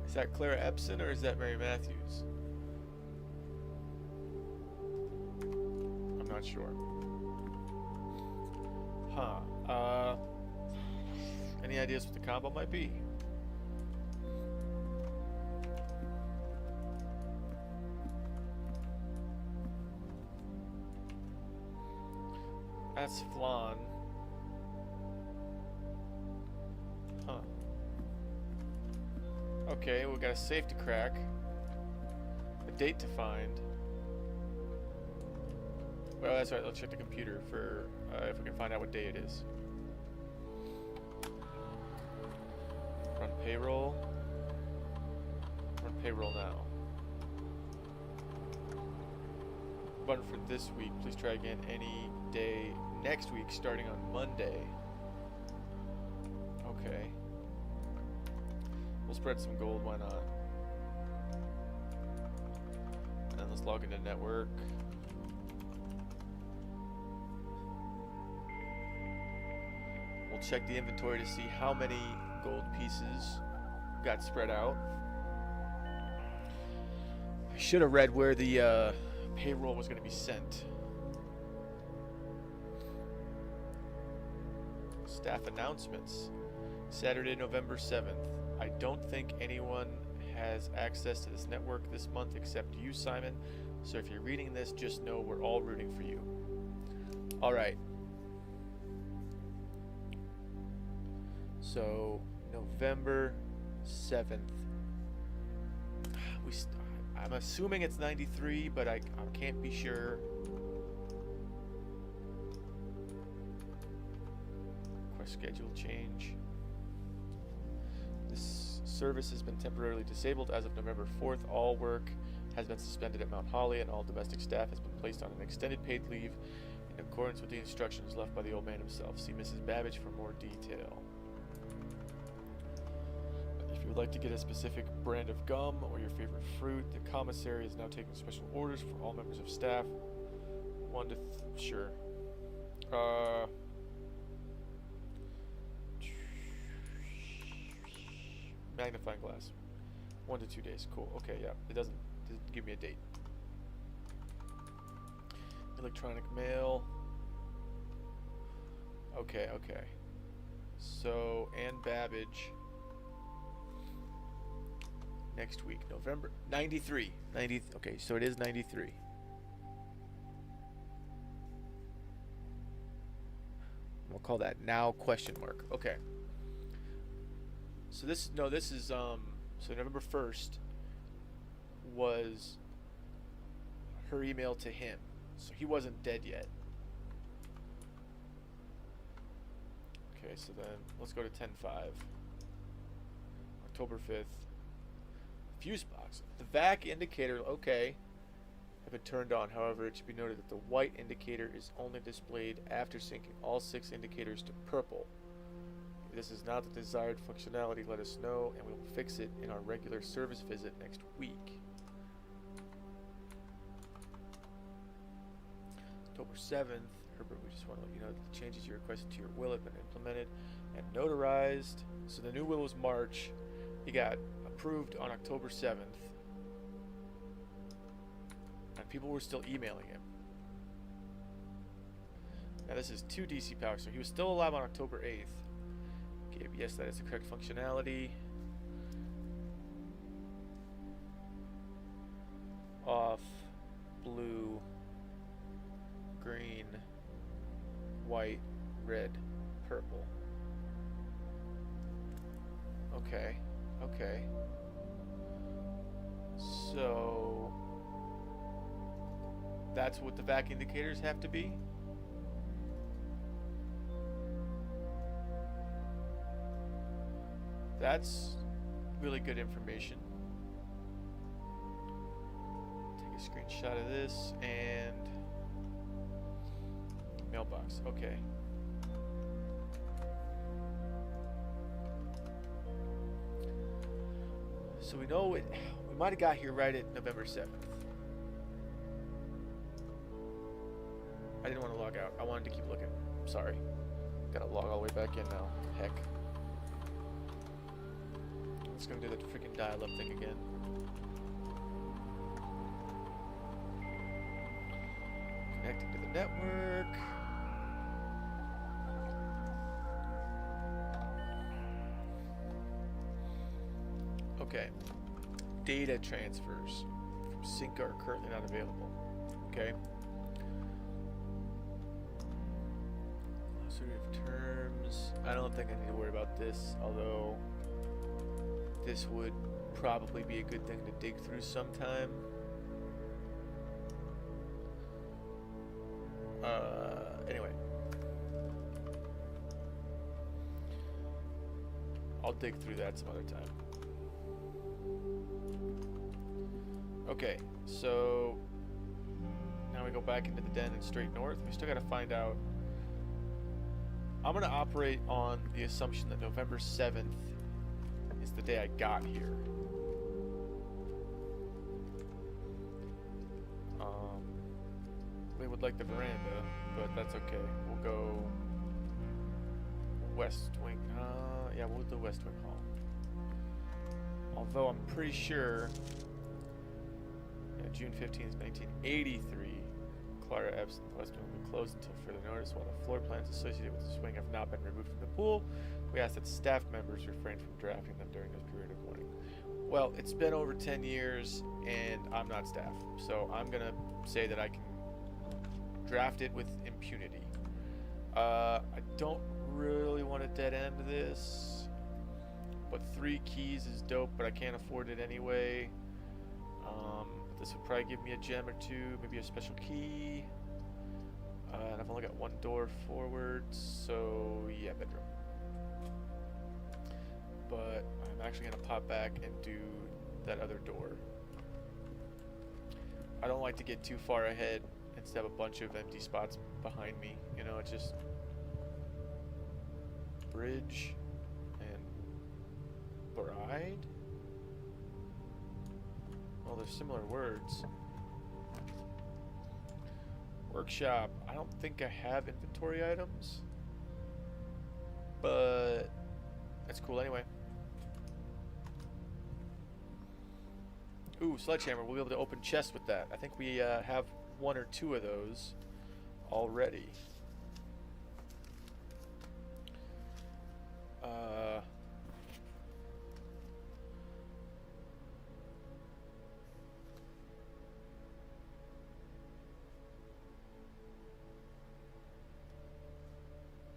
is that Clara Epson or is that Mary Matthews? I'm not sure. Huh. Any ideas what the combo might be? That's flan. Huh. Okay, we got a safe to crack. A date to find. Well, that's right. Let's check the computer for if we can find out what day it is. Run payroll. Run payroll now. Button for this week. Please try again any day next week, starting on Monday. Okay. We'll spread some gold. Why not? And then let's log into network. We'll check the inventory to see how many gold pieces got spread out. I should have read where the payroll was going to be sent. Staff announcements. Saturday, November 7th. I don't think anyone has access to this network this month except you, Simon. So if you're reading this, just know we're all rooting for you. All right. So November 7th. I'm assuming it's 93, but I can't be sure. Request schedule change. This service has been temporarily disabled as of November 4th. All work has been suspended at Mount Holly, and all domestic staff has been placed on an extended paid leave in accordance with the instructions left by the old man himself. See Mrs. Babbage for more detail. If you would like to get a specific brand of gum or your favorite fruit, the commissary is now taking special orders for all members of staff. Sure. Magnifying glass. 1 to 2 days. Cool. Okay, yeah. It doesn't give me a date. Electronic mail. Okay. So, Ann Babbage. Next week, November 93. Okay, so it is 93. We'll call that now question mark. Okay. So this is so November 1st was her email to him. So he wasn't dead yet. Okay, so then let's go to 10/5. October 5th. Fuse box. The VAC indicator, okay, have been turned on. However, it should be noted that the white indicator is only displayed after syncing all 6 indicators to purple. If this is not the desired functionality, let us know, and we will fix it in our regular service visit next week. October 7th. Herbert, we just want to let you know that the changes you requested to your will have been implemented and notarized. So the new will was March. He got approved on October 7th. And people were still emailing him. Now this is 2 DC power, so he was still alive on October 8th. Okay, yes, that is the correct functionality. Off, blue, green, white, red, purple. Okay, okay. So that's what the vac indicators have to be? That's really good information. Take a screenshot of this and mailbox. Okay. So we know it. We might have got here right at November 7th. I didn't want to log out. I wanted to keep looking. Sorry. Gotta log all the way back in now. Heck. It's gonna do the freaking dial-up thing again. Connecting to the network. Okay. Data transfers from Sync are currently not available. Okay. Glossary of terms. I don't think I need to worry about this, although this would probably be a good thing to dig through sometime. Anyway. I'll dig through that some other time. Okay, so now we go back into the den and straight north. We still gotta find out. I'm gonna operate on the assumption that November 7th is the day I got here. We would like the veranda, but that's okay. We'll go West Wing. Yeah, we'll do West Wing Hall. Although I'm pretty sure, yeah, June 15th, 1983, Clara Epps and the West Wing will be closed until further notice. While the floor plans associated with the swing have not been removed from the pool, we ask that staff members refrain from drafting them during this period of warning. Well, it's been over 10 years, and I'm not staff, so I'm gonna say that I can draft it with impunity. I don't really want to dead end this, but 3 keys is dope, but I can't afford it anyway. This would probably give me a gem or 2, maybe a special key. And I've only got 1 door forward, so yeah, bedroom. But I'm actually gonna pop back and do that other door. I don't like to get too far ahead and have a bunch of empty spots behind me. You know, it's just bridge and bride. Well, they're similar words. Workshop. I don't think I have inventory items, but that's cool anyway. Ooh, sledgehammer. We'll be able to open chests with that. I think we have 1 or 2 of those already.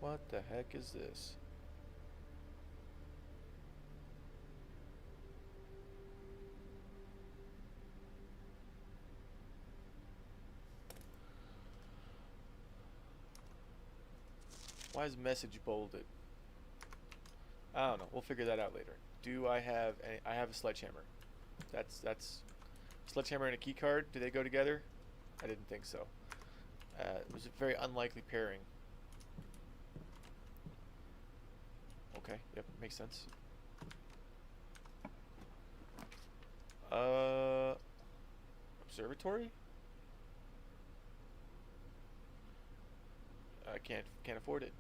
What the heck is this? Why is message bolded? I don't know. We'll figure that out later. Do I have any? I have a sledgehammer. That's sledgehammer and a key card. Do they go together? I didn't think so. It was a very unlikely pairing. Okay. Yep. Makes sense. Observatory? I can't afford it.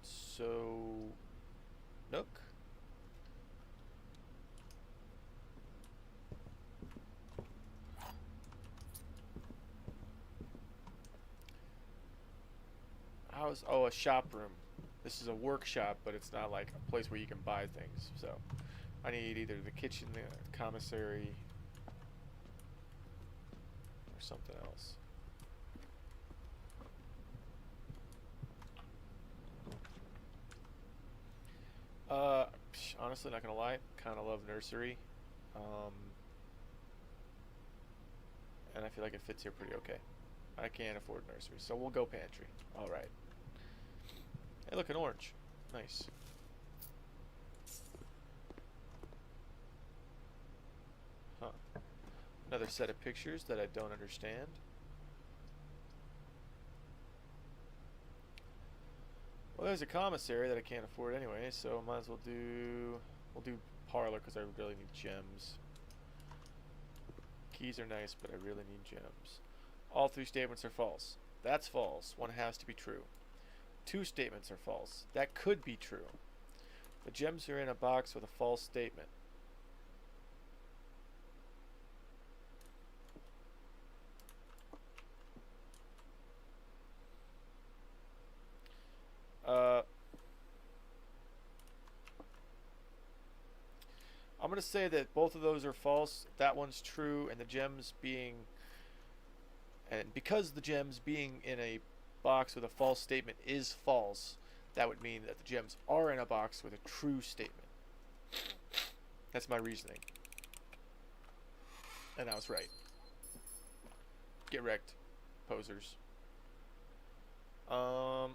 So Nook? Oh, a shop room. This is a workshop, but it's not like a place where you can buy things. So I need either the kitchen, the commissary, or something else. Honestly, not gonna lie, kind of love nursery, and I feel like it fits here pretty okay. I can't afford nursery, so we'll go pantry. All right. Hey, look, an orange. Nice. Huh. Another set of pictures that I don't understand. Well, there's a commissary that I can't afford anyway, so might as well we'll do parlor because I really need gems. Keys are nice, but I really need gems. All 3 statements are false. That's false. One has to be true. 2 statements are false. That could be true. The gems are in a box with a false statement. I'm going to say that both of those are false. That one's true, and the gems being... And because the gems being in a box with a false statement is false, that would mean that the gems are in a box with a true statement. That's my reasoning. And I was right. Get wrecked, posers. I'm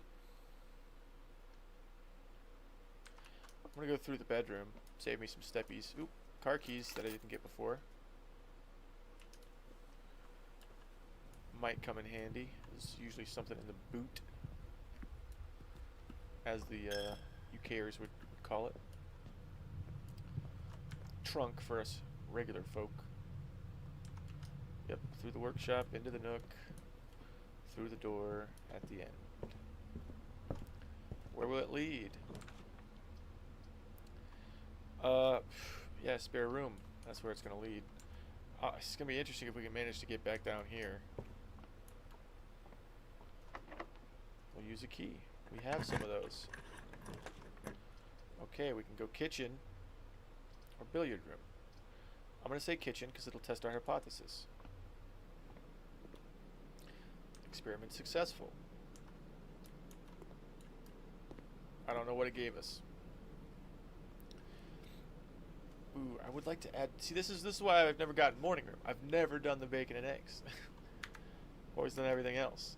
gonna go through the bedroom, save me some steppies. Oop, car keys that I didn't get before. Might come in handy. There's usually something in the boot, as the UKers would call it. Trunk for us regular folk. Yep, through the workshop, into the nook, through the door, at the end. Where will it lead? Yeah, spare room. That's where it's gonna lead. It's gonna be interesting if we can manage to get back down here. We'll use a key. We have some of those. Okay, we can go kitchen or billiard room. I'm gonna say kitchen because it'll test our hypothesis. Experiment successful. I don't know what it gave us. Ooh, I would like to add. See, this is why I've never gotten morning room. I've never done the bacon and eggs. Always done everything else.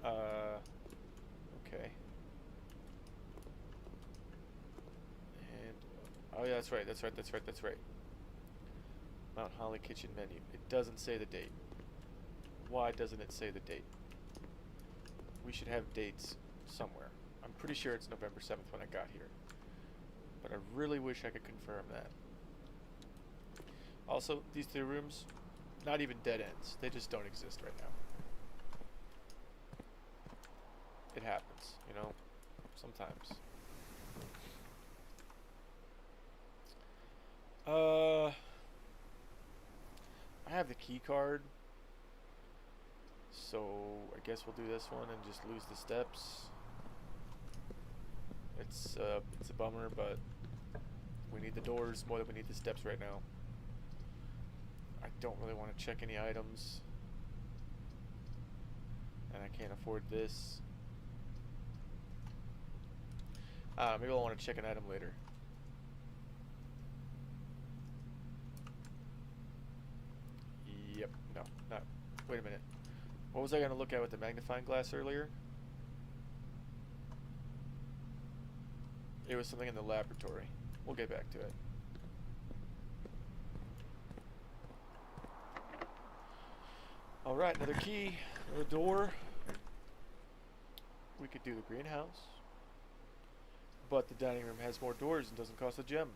Okay. And oh yeah, that's right. Mount Holly kitchen menu. It doesn't say the date. Why doesn't it say the date? We should have dates somewhere. I'm pretty sure it's November 7th when I got here, but I really wish I could confirm that. Also, these 3 rooms, not even dead ends. They just don't exist right now. It happens, you know, sometimes. I have the key card, so I guess we'll do this one and just lose the steps. It's a bummer, but we need the doors more than we need the steps right now. I don't really want to check any items, and I can't afford this. Maybe I'll want to check an item later. Yep, no, not. Wait a minute. What was I going to look at with the magnifying glass earlier? It was something in the laboratory. We'll get back to it. Alright, another key, another door. We could do the greenhouse. But the dining room has more doors and doesn't cost a gem.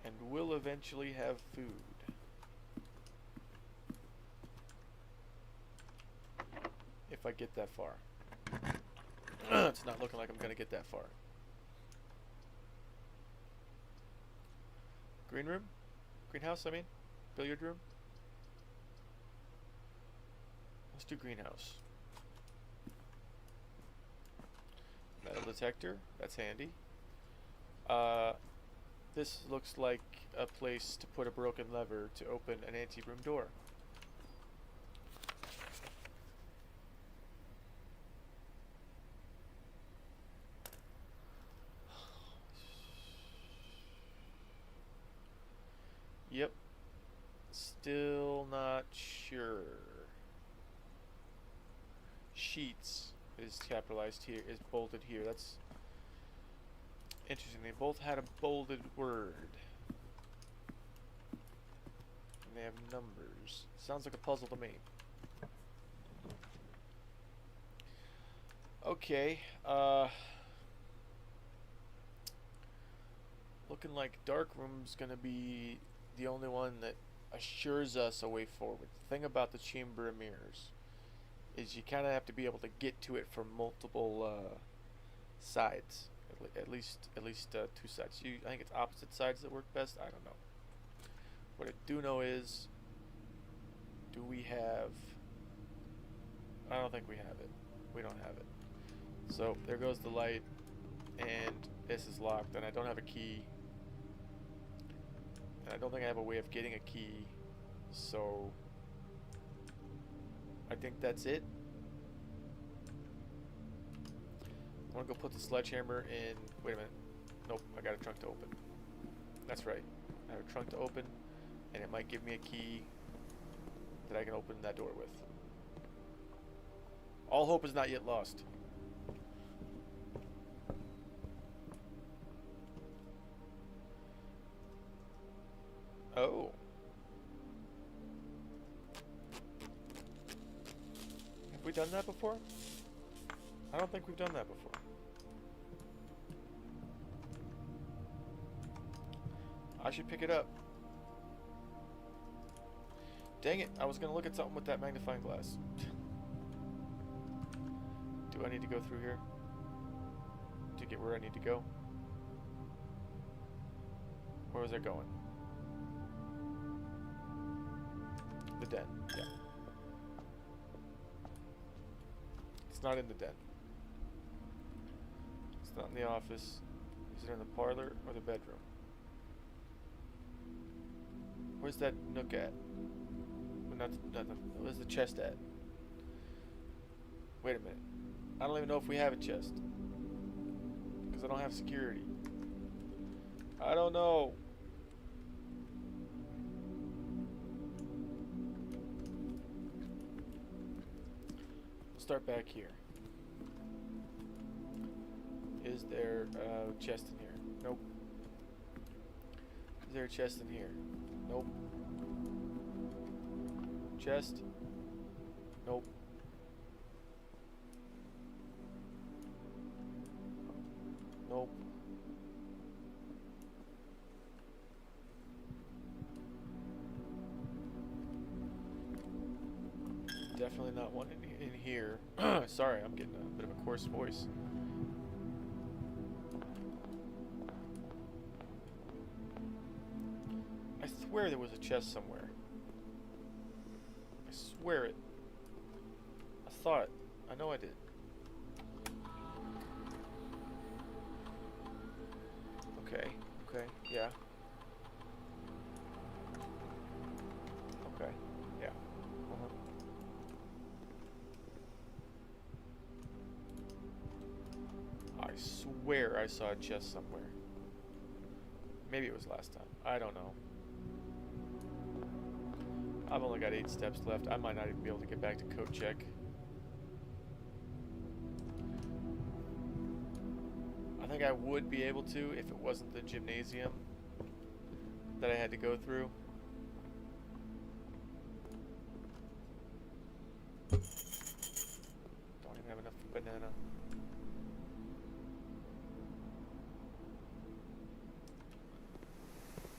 And we'll eventually have food. If I get that far. It's not looking like I'm going to get that far. Green room? Greenhouse, I mean? Billiard room? Let's do greenhouse. Metal detector. That's handy. This looks like a place to put a broken lever to open an anteroom door. Yep. Still not sure. Sheets is capitalized here, is bolded here. That's interesting. They both had a bolded word. And they have numbers. Sounds like a puzzle to me. Okay, looking like dark room's gonna be the only one that assures us a way forward. The thing about the Chamber of Mirrors is you kind of have to be able to get to it from multiple sides, at least two sides. I think it's opposite sides that work best. I don't know. What I do know is, do we have? I don't think we have it. We don't have it. So there goes the light, and this is locked, and I don't have a key. And I don't think I have a way of getting a key, so I think that's it. I want to go put the sledgehammer in. Wait a minute. Nope, I got a trunk to open. That's right. I have a trunk to open, and it might give me a key that I can open that door with. All hope is not yet lost. Oh. Have we done that before? I don't think we've done that before. I should pick it up. Dang it, I was gonna look at something with that magnifying glass. Do I need to go through here to get where I need to go? Where was I going? The den, yeah. It's not in the den. It's not in the office. Is it in the parlor or the bedroom? Where's that nook at? Well, where's the chest at? Wait a minute. I don't even know if we have a chest. Because I don't have security. I don't know. Start back here. Is there a chest in here? Nope. Is there a chest in here? Nope. Chest? Nope. Nope. Definitely not one in here. Sorry, I'm getting a bit of a coarse voice. I swear there was a chest somewhere. I swear it. I saw it. I know I did. Okay. Okay. Yeah. Okay. Yeah. I swear I saw a chest somewhere. Maybe it was last time. I don't know. I've only got 8 steps left. I might not even be able to get back to code check. I think I would be able to if it wasn't the gymnasium that I had to go through. Don't even have enough banana.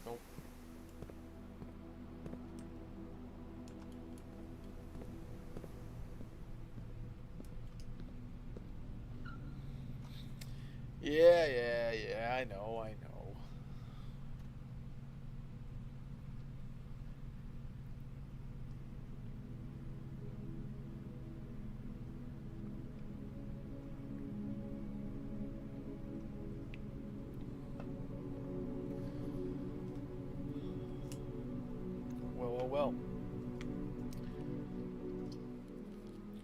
Nope. Yeah, I know. well.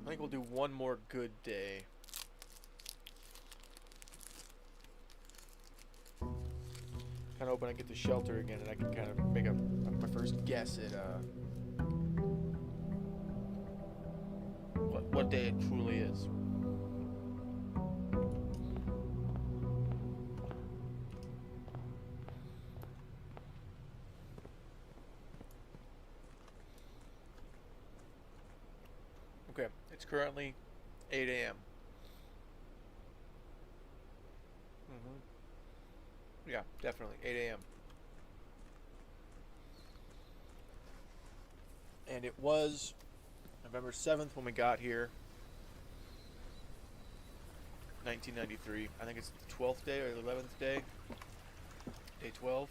I think we'll do one more good day. Kind of hoping I get the shelter again and I can kind of make my first guess at what day it truly is. Okay, it's currently 8 a.m. Yeah, definitely 8 a.m. And it was November 7th when we got here. 1993. I think it's the 12th day or the 11th day. Day 12.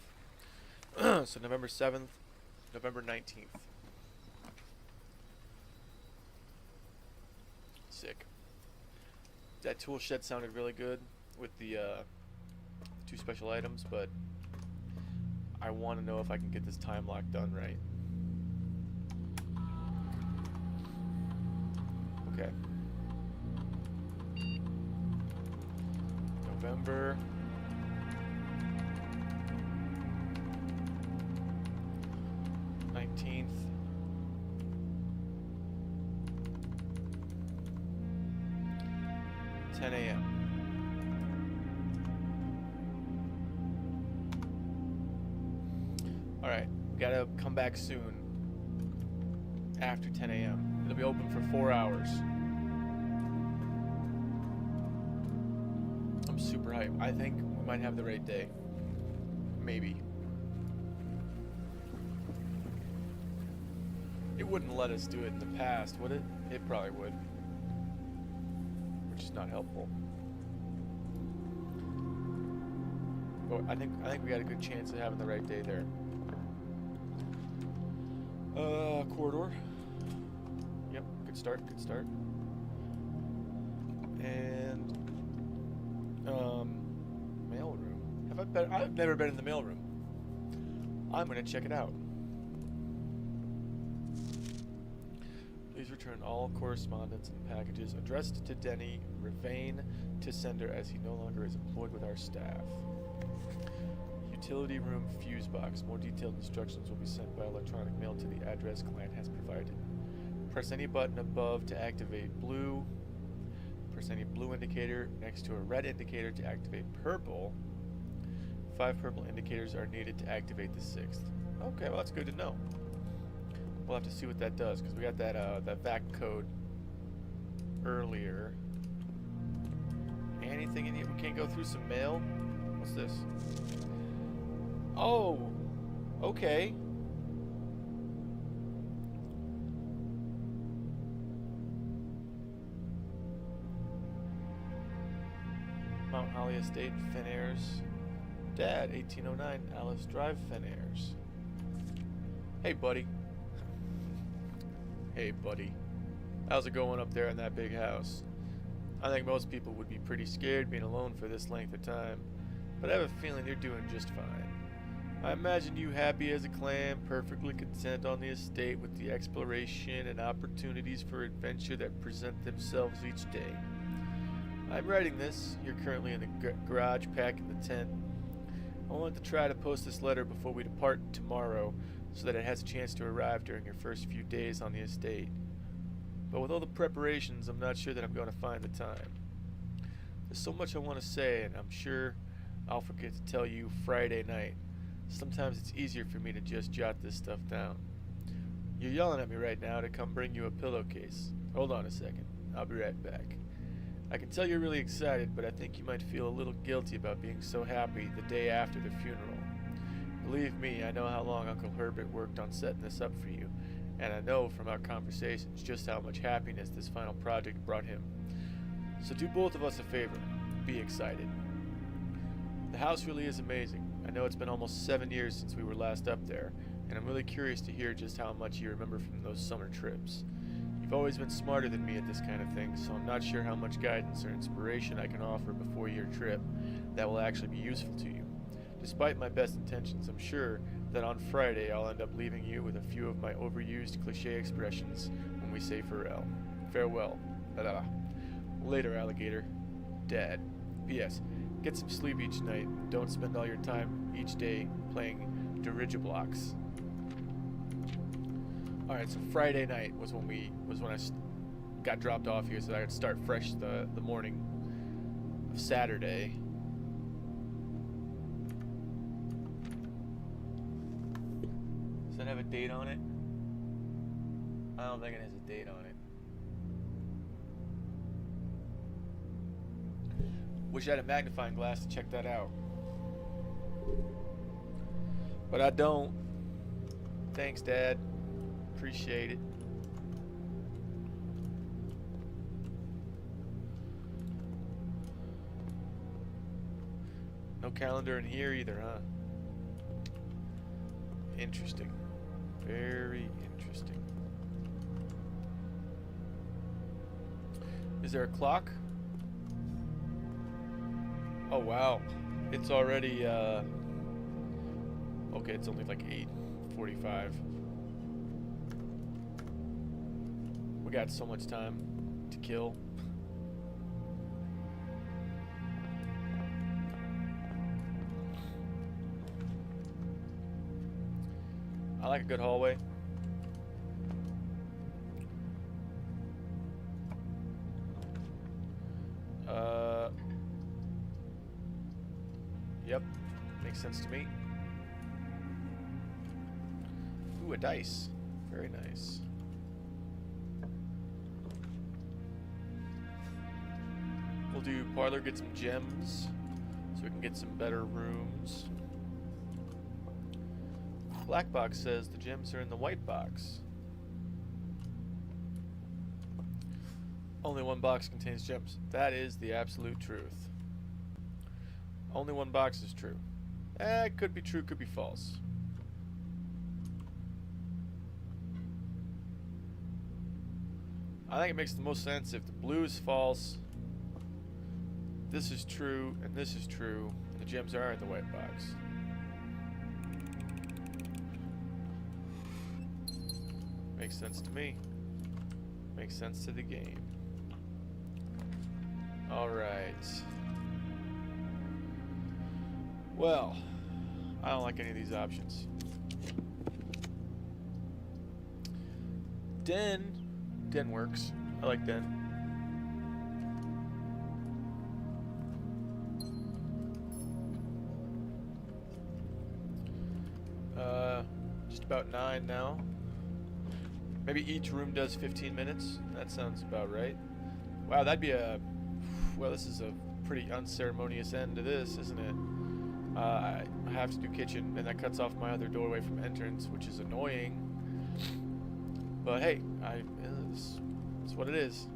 So November 7th, November 19th. Sick. That tool shed sounded really good with the 2 special items, but I want to know if I can get this time lock done right. Okay. November 19th. 10 a.m. Alright, we gotta come back soon. After 10 a.m. It'll be open for 4 hours. I'm super hyped. I think we might have the right day. Maybe. It wouldn't let us do it in the past, would it? It probably would. Which is not helpful. But I think we got a good chance of having the right day there. Corridor. Yep, good start. And mailroom. I've never been in the mailroom. I'm gonna check it out. Please return all correspondence and packages addressed to Denny Revane to sender as he no longer is employed with our staff. Utility room fuse box. More detailed instructions will be sent by electronic mail to the address client has provided. Press any button above to activate blue. Press any blue indicator next to a red indicator to activate purple. 5 purple indicators are needed to activate the 6th. Okay, well that's good to know. We'll have to see what that does because we got that VAC code earlier. Anything in here? We can't go through some mail? What's this? Oh, okay. Mount Holly Estate, Fenairs. Dad, 1809, Alice Drive, Fenairs. Hey, buddy. Hey, buddy. How's it going up there in that big house? I think most people would be pretty scared being alone for this length of time, but I have a feeling you're doing just fine. I imagine you happy as a clam, perfectly content on the estate with the exploration and opportunities for adventure that present themselves each day. I'm writing this. You're currently in the garage packing the tent. I wanted to try to post this letter before we depart tomorrow so that it has a chance to arrive during your first few days on the estate. But with all the preparations, I'm not sure that I'm going to find the time. There's so much I want to say, and I'm sure I'll forget to tell you Friday night. Sometimes it's easier for me to just jot this stuff down. You're yelling at me right now to come bring you a pillowcase. Hold on a second. I'll be right back. I can tell you're really excited, but I think you might feel a little guilty about being so happy the day after the funeral. Believe me, I know how long Uncle Herbert worked on setting this up for you, and I know from our conversations just how much happiness this final project brought him. So do both of us a favor. Be excited. The house really is amazing. I know it's been almost 7 years since we were last up there, and I'm really curious to hear just how much you remember from those summer trips. You've always been smarter than me at this kind of thing, so I'm not sure how much guidance or inspiration I can offer before your trip that will actually be useful to you. Despite my best intentions, I'm sure that on Friday I'll end up leaving you with a few of my overused cliche expressions when we say farewell. Later, alligator. Dad. P.S. Get some sleep each night. Don't spend all your time each day playing dirigiblocks. All right, so Friday night was when I got dropped off here, so I could start fresh the morning of Saturday. Does that have a date on it? I don't think it has a date on it. Wish I had a magnifying glass to check that out. But I don't. Thanks, Dad. Appreciate it. No calendar in here either, huh? Interesting. Very interesting. Is there a clock? Oh wow. It's already okay, it's only like 8:45. We got so much time to kill. I like a good hallway. Yep, makes sense to me. Ooh, a dice. Very nice. We'll do parlor, get some gems, so we can get some better rooms. Black box says the gems are in the white box. Only one box contains gems. That is the absolute truth. Only one box is true. It could be true, could be false. I think it makes the most sense if the blue is false, this is true, and this is true, and the gems are in the white box. Makes sense to me. Makes sense to the game. Alright. Well, I don't like any of these options. Den works. I like Den. Just about 9 now. Maybe each room does 15 minutes. That sounds about right. Wow, that'd be a... Well, this is a pretty unceremonious end to this, isn't it? I have to do kitchen, and that cuts off my other doorway from entrance, which is annoying. But hey, it's what it is.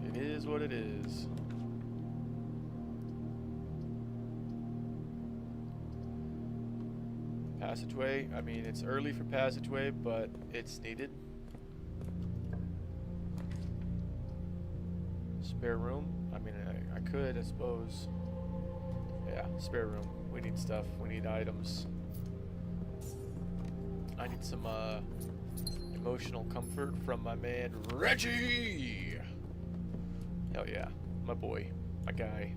It is what it is. Passageway, I mean, it's early for passageway, but it's needed. Spare room, I mean, I could, I suppose. Yeah, spare room. We need stuff, we need items. I need some emotional comfort from my man Reggie! Hell yeah, my boy, my guy.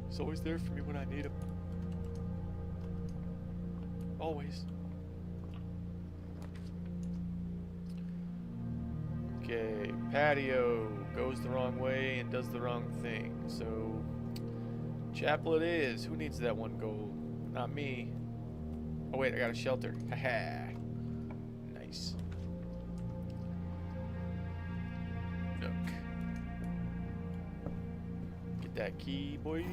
He's always there for me when I need him. Always. Okay, patio goes the wrong way and does the wrong thing. So, chapel it is. Who needs that one gold? Not me. Oh wait, I got a shelter. Haha. Nice. Nook. Get that key, boy.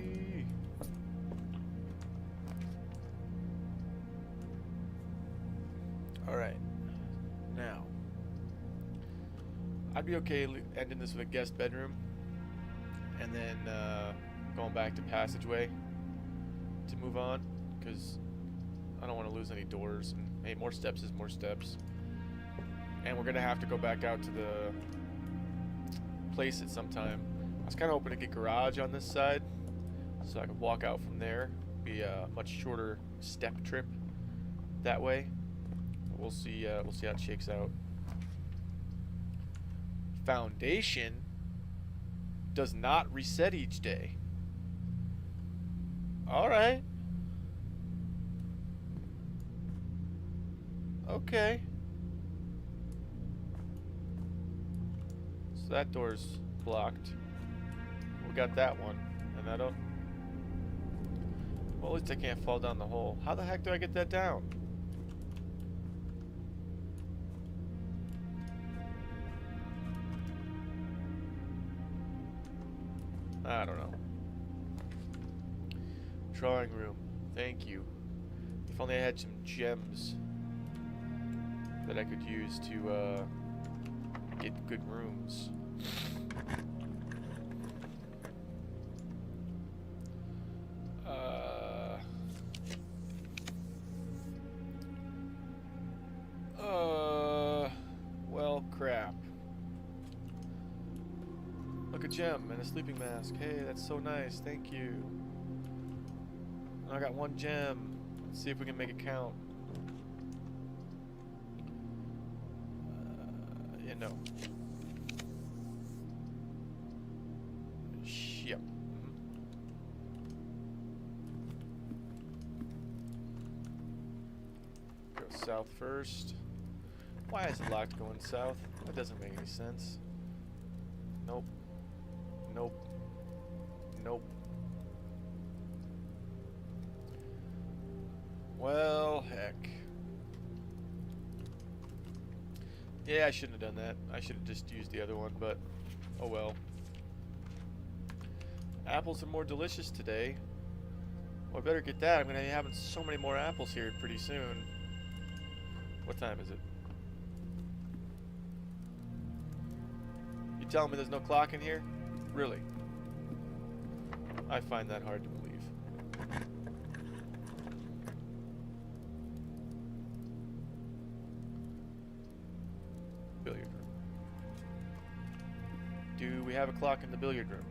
Alright. Now. I'd be okay ending this with a guest bedroom. And then going back to passageway to move on. Because I don't want to lose any doors. And hey, more steps is more steps. And we're going to have to go back out to the place at some time. was kind of hoping to get garage on this side, so I could walk out from there. Be a much shorter step trip that way. We'll see. We'll see how it shakes out. Foundation does not reset each day. All right. Okay. So that door's blocked. We got that one, and I don't. Well, at least I can't fall down the hole. How the heck do I get that down? I don't know. Drawing room. Thank you. If only I had some gems that I could use to get good rooms. Well, crap. Look, a gem and a sleeping mask. Hey, that's so nice. Thank you. I got one gem. Let's see if we can make it count. Yeah, no. Yep. Go south first. Why is it locked going south? That doesn't make any sense. Nope. Nope. Nope. Well, heck. Yeah, I shouldn't have done that. I should have just used the other one, but oh well. Apples are more delicious today. Well, I better get that. I'm going to be having so many more apples here pretty soon. What time is it? You telling me there's no clock in here? Really? I find that hard to believe. Billiard room. Do we have a clock in the billiard room?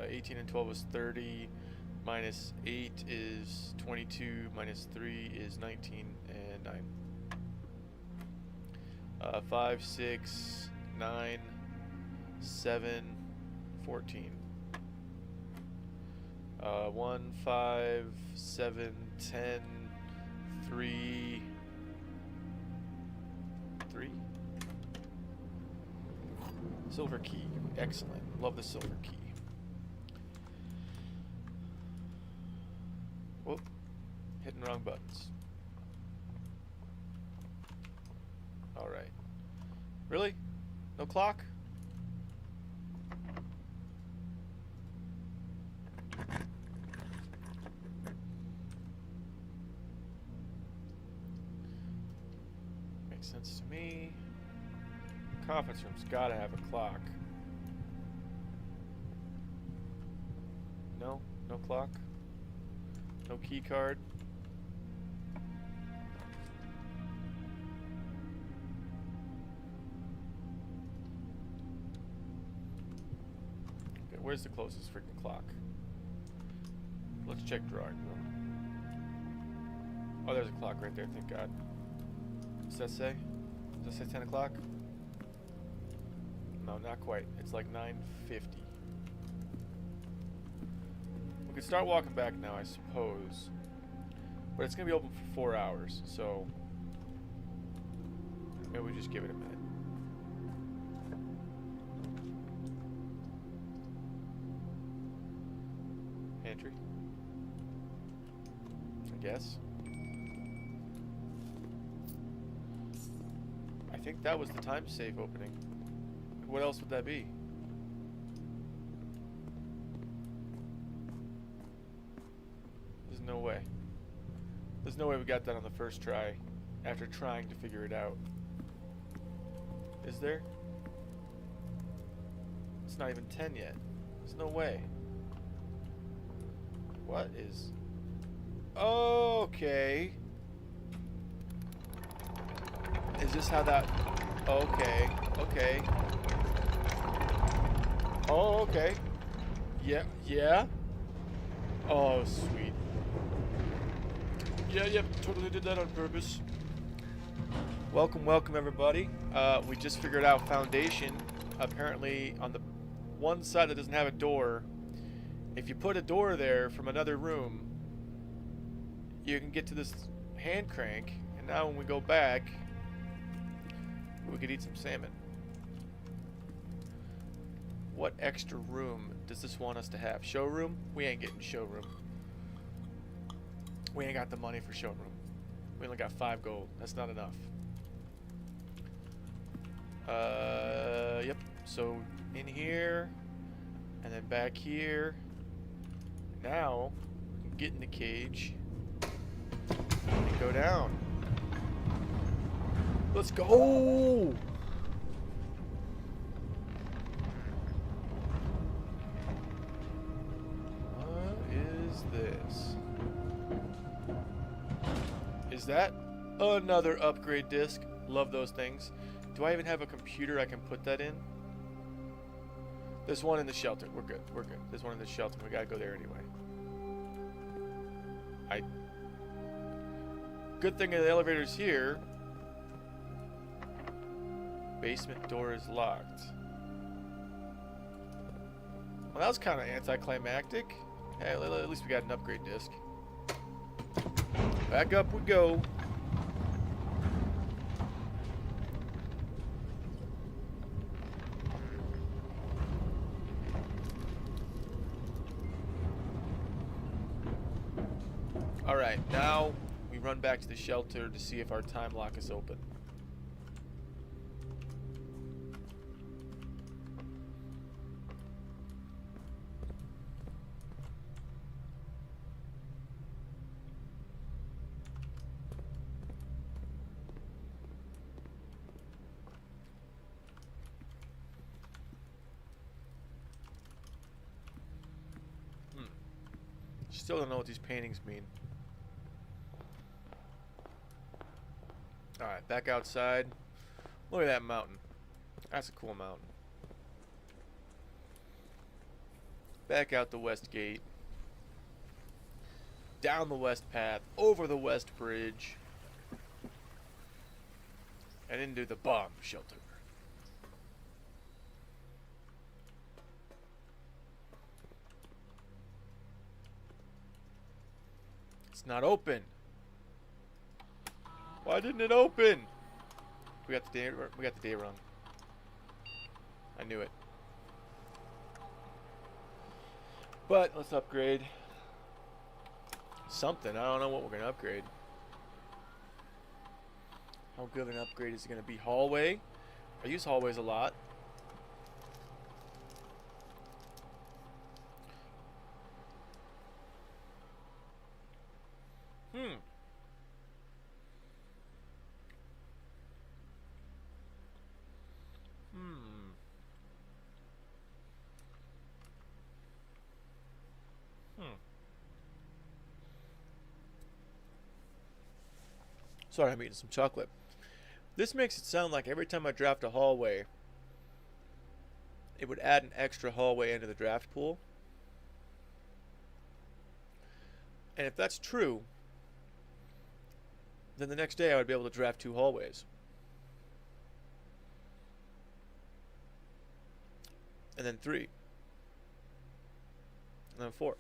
18 and 12 is 30. Minus 8 is 22. Minus 3 is 19 and 9. 5, 6, 9, 7, 14. 1, 5, 7, 10, 3, 3. Silver key. Excellent. Love the silver key. Whoop. Hitting wrong buttons. Alright. Really? No clock? Makes sense to me. Conference room's gotta have a clock. No? No clock? No key card? Okay, where's the closest freaking clock? Let's check drawing room. Oh, there's a clock right there, thank God. What's that say? Does that say 10 o'clock? No, not quite. It's like 9:50. We could start walking back now, I suppose. But it's going to be open for 4 hours, so maybe we just give it a minute. Pantry. I guess. I think that was the time safe opening. What else would that be? There's no way. There's no way we got that on the first try after trying to figure it out. Is there? It's not even 10 yet. There's no way. What is... Okay. Is this how that... Okay. Okay. Oh, okay. Yeah. Yeah. Oh, sweet. Yeah, yep. Totally did that on purpose. Welcome, welcome, everybody. We just figured out foundation. Apparently, on the one side that doesn't have a door, if you put a door there from another room, you can get to this hand crank. And now when we go back, we could eat some salmon. What extra room does this want us to have? Showroom? We ain't getting showroom. We ain't got the money for showroom. We only got 5 gold. That's not enough. Yep. So in here, and then back here. Now, we can get in the cage and go down. Let's go! What is this? Is that another upgrade disc? Love those things. Do I even have a computer I can put that in? There's one in the shelter. We're good. We're good. There's one in the shelter. We gotta go there anyway. Good thing the elevator's here. Basement door is locked. Well, that was kind of anticlimactic. Hey, at least we got an upgrade disc. Back up we go. Alright, now we run back to the shelter to see if our time lock is open. Still don't know what these paintings mean. Alright, back outside. Look at that mountain. That's a cool mountain. Back out the west gate. Down the west path. Over the west bridge. And into the bomb shelter. It's not open. Why didn't it open? We got the day wrong. I knew it. But let's upgrade something. I don't know what we're gonna upgrade. How good of an upgrade is it gonna be? Hallway. I use hallways a lot. Sorry, I'm eating some chocolate. This makes it sound like every time I draft a hallway, it would add an extra hallway into the draft pool. And if that's true, then the next day I would be able to draft 2 hallways. And then 3. And then 4.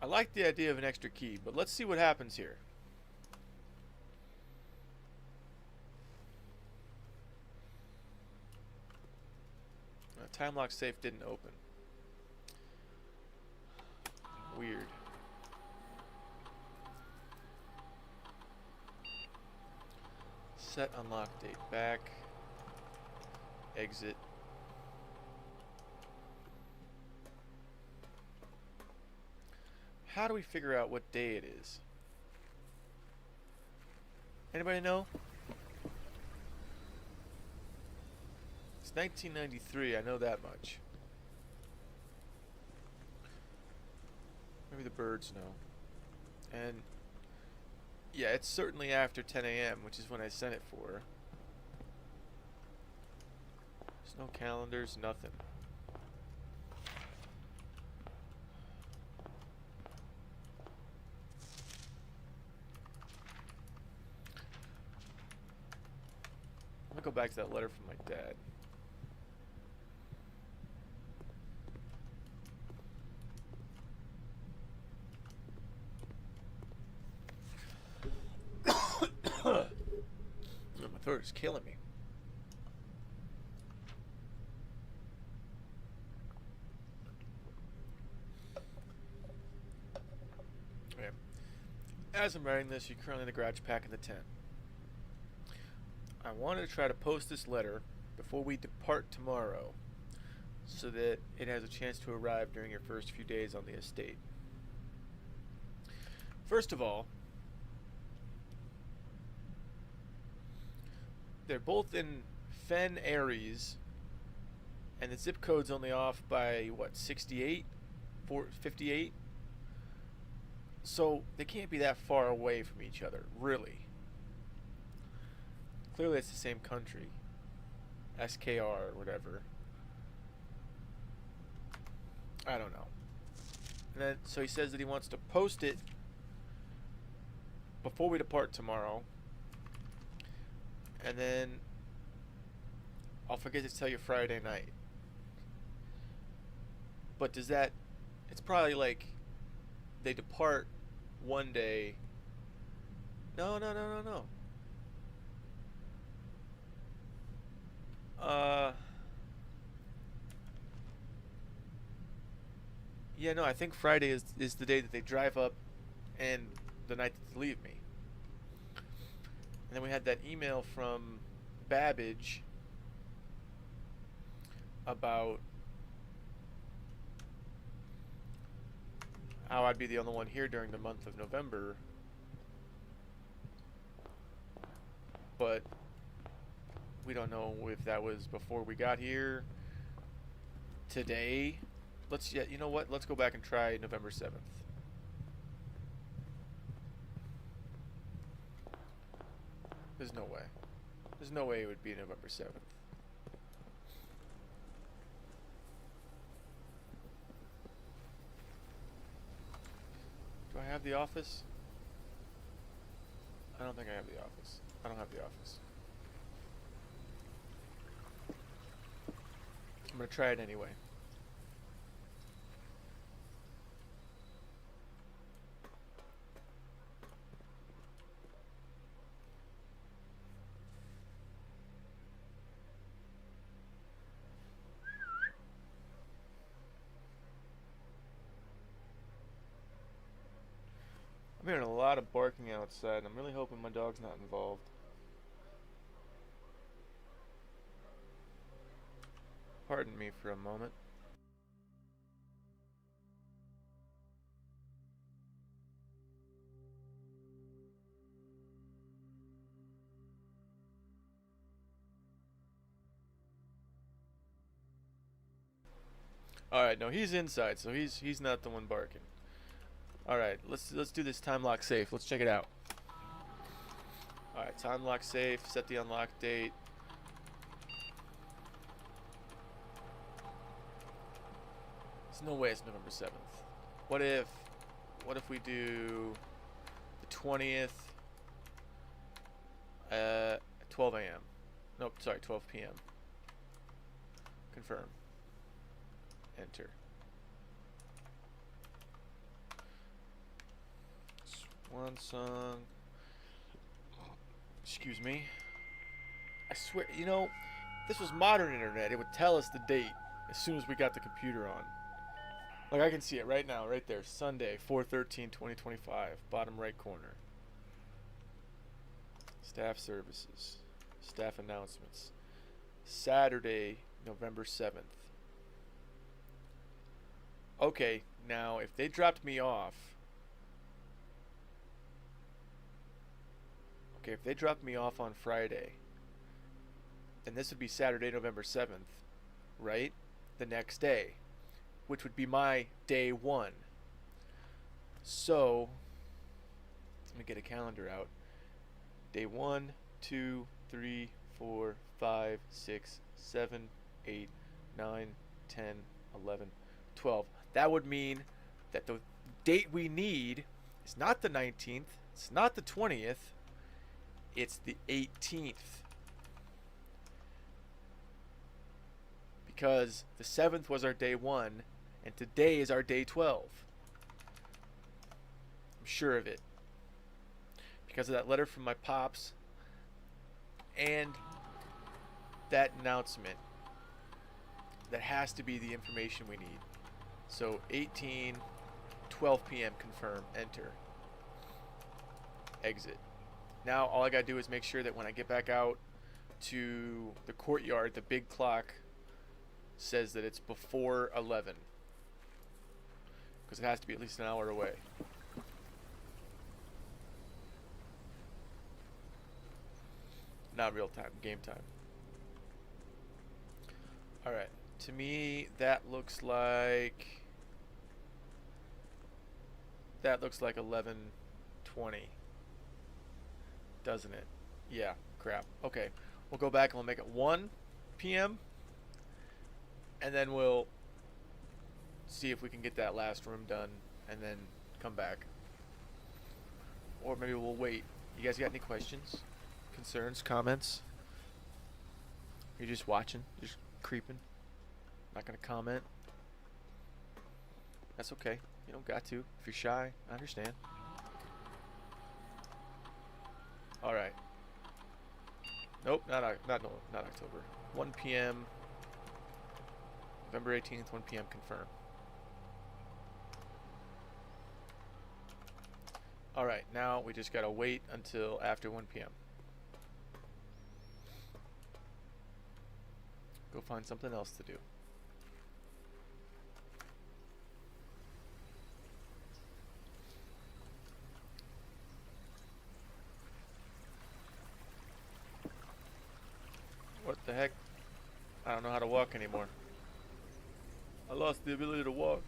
I like the idea of an extra key, but let's see what happens here. Time lock safe didn't open. Weird. Set unlock date back. Exit. How do we figure out what day it is? Anybody know? It's 1993, I know that much. Maybe the birds know. And Yeah, it's certainly after 10 a.m., which is when I sent it for. There's no calendars, nothing. I'm gonna go back to that letter from my dad. My throat is killing me. Okay. As I'm writing this, you're currently in the garage packing the tent. I wanted to try to post this letter before we depart tomorrow so that it has a chance to arrive during your first few days on the estate. First of all, they're both in Fen Aries, and the zip code's only off by, what, 68? 58? So they can't be that far away from each other, really. Clearly it's the same country. SKR or whatever. I don't know. And then, so he says that he wants to post it before we depart tomorrow. And then I'll forget to tell you Friday night. But does that... It's probably like they depart one day. No. Yeah, no, I think Friday is the day that they drive up and the night that they leave me. And then we had that email from Babbage about how I'd be the only one here during the month of November. But we don't know if that was before we got here, today. You know what? Let's go back and try November 7th. There's no way. There's no way it would be November 7th. Do I have the office? I don't think I have the office. I don't have the office. I'm gonna try it anyway. I'm hearing a lot of barking outside, and I'm really hoping my dog's not involved. Pardon me for a moment. All right, no, he's inside, so he's not the one barking. All right, let's do this time lock safe. Let's check it out. All right, time lock safe. Set the unlock date. There's no way it's November 7th. What if we do the 20th at 12 a.m. Nope, sorry, 12 p.m. Confirm. Enter. One song. Excuse me. I swear, you know, if this was modern internet, it would tell us the date as soon as we got the computer on. Like, I can see it right now, right there. Sunday, 4/13/2025, bottom right corner. Staff services. Staff announcements. Saturday, November 7th. Okay, now, if they dropped me off... Okay, if they dropped me off on Friday, then this would be Saturday, November 7th, right? The next day, which would be my day one. So, Let me get a calendar out. Day 1, 2, 3, 4, 5, 6, 7, 8, 9, 10, 11, 12. That would mean that the date we need is not the 19th, it's not the 20th, it's the 18th. Because the 7th was our day 1, and today is our day 12. I'm sure of it. Because of that letter from my pops and that announcement. That has to be the information we need. So 18, 12 p.m. confirm, enter, exit. Now all I gotta do is make sure that when I get back out to the courtyard, the big clock says that it's before 11. Because it has to be at least an hour away. Not real time, game time. Alright, to me that looks like 11:20. Doesn't it? Yeah, crap. Okay. We'll go back and we'll make it 1 p.m. and then we'll see if we can get that last room done and then come back. Or maybe we'll wait. You guys got any questions? Concerns? Comments? You're just watching? Just creeping? Not gonna comment? That's okay. You don't got to. If you're shy, I understand. Alright. Nope, not October. 1 p.m. November 18th, 1 p.m. confirm. Alright, now we just gotta wait until after 1 p.m. Go find something else to do. What the heck? I don't know how to walk anymore. I lost the ability to walk.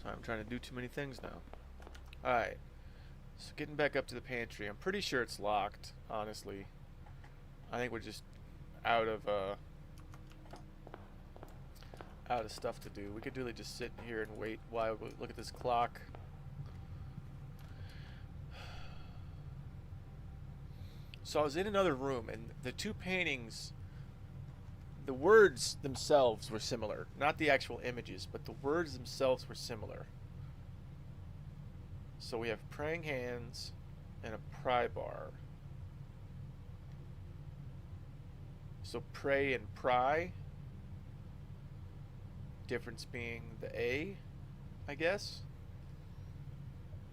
So I'm trying to do too many things now. Alright. So getting back up to the pantry. I'm pretty sure it's locked, honestly. I think we're just out of stuff to do. We could really just sit here and wait while we look at this clock. So I was in another room, and the two paintings, the words themselves were similar. Not the actual images, but the words themselves were similar. So we have praying hands and a pry bar. So pray and pry. Difference being the A, I guess.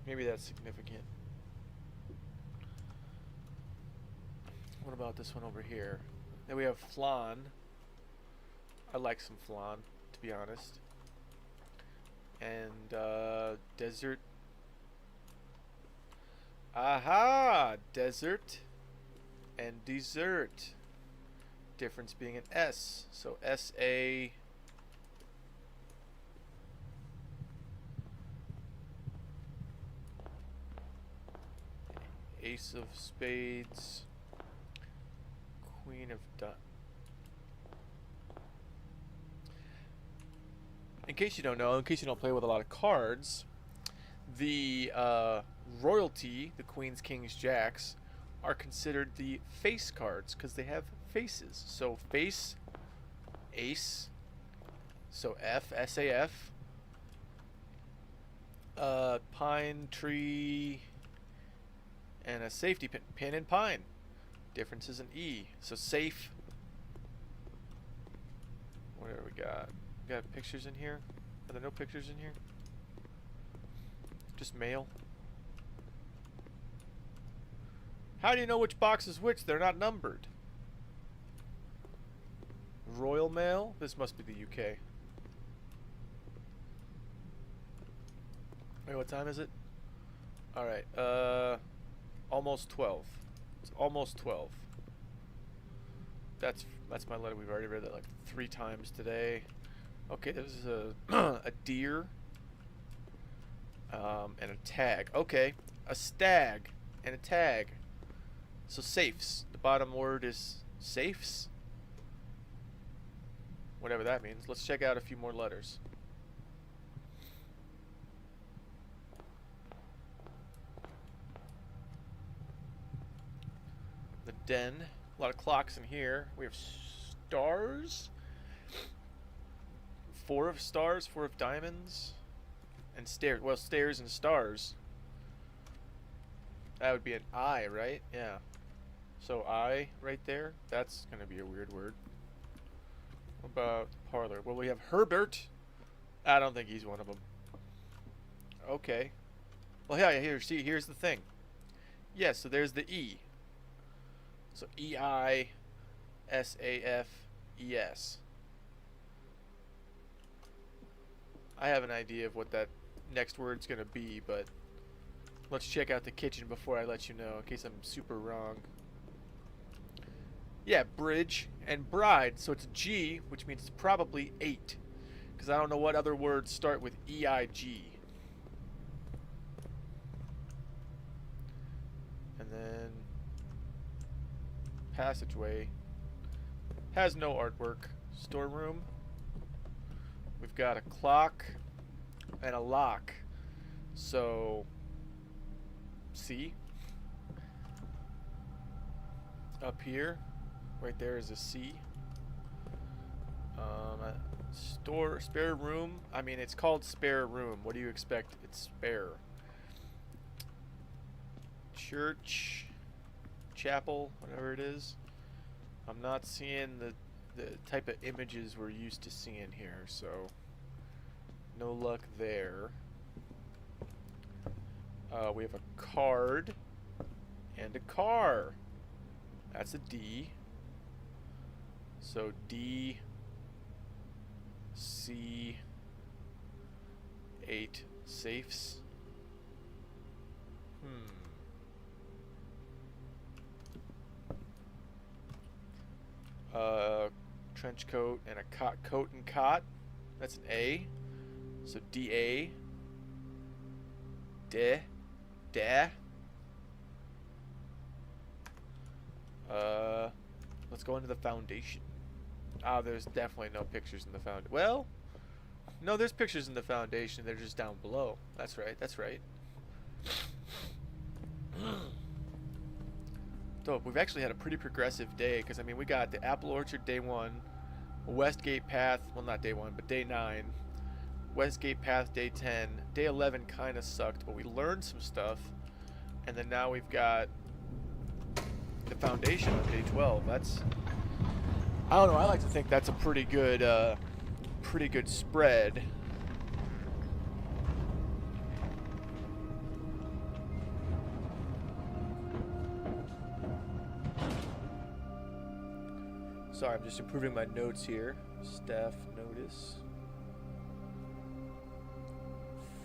Maybe that's significant. What about this one over here? Then we have flan. I like some flan, to be honest. And desert. Aha! Desert and dessert. Difference being an S. So S-A. Ace of spades. Queen of diamonds. In case you don't know, in case you don't play with a lot of cards, the royalty, the queens, kings, jacks, are considered the face cards because they have faces. So face, ace, so F, S-A-F, pine, tree, and a safety pin, pin and pine. Difference is an E. So safe. Whatever we got. We got pictures in here? Are there no pictures in here? Just mail. How do you know which box is which? They're not numbered. Royal Mail? This must be the UK. Wait, what time is it? Alright, almost 12. It's almost 12. That's my letter. We've already read that like 3 times today. Okay, there's a a deer and a tag. Okay, a stag and a tag. So safes. The bottom word is safes. Whatever that means. Let's check out a few more letters. The den. A lot of clocks in here. We have stars. 4 of stars, 4 of diamonds. And stairs. Well, stairs and stars. That would be an I, right? Yeah. So I right there. That's going to be a weird word. What about parlor? Well, we have Herbert. I don't think he's one of them. Okay. Well, yeah, here, see, here's the thing. Yes, so there's the E. So E-I-S-A-F-E-S. I have an idea of what that next word's going to be, but let's check out the kitchen before I let you know, in case I'm super wrong. Yeah, bridge and bride. So it's a G, which means it's probably 8. Because I don't know what other words start with E-I-G. And then passageway. Has no artwork. Storeroom. We've got a clock and a lock. So, C. Up here, right there is a C. Spare room. I mean, it's called spare room. What do you expect? It's spare. Church, chapel, whatever it is. I'm not seeing the type of images we're used to seeing here, so no luck there. We have a card and a car. That's a D. So D, C, 8 safes. Trench coat and a coat and cot. That's an A. So D-A. Da. Let's go into the foundation. Ah, there's definitely no pictures in the foundation. Well, no, there's pictures in the foundation. They're just down below. That's right. That's right. So we've actually had a pretty progressive day, because I mean, we got the Apple Orchard day 1, Westgate Path, well, not day 1, but day 9, Westgate Path day 10, day 11 kind of sucked, but we learned some stuff, and then now we've got the foundation on day 12. That's, I don't know, I like to think that's a pretty good spread. Sorry, I'm just improving my notes here. Staff notice.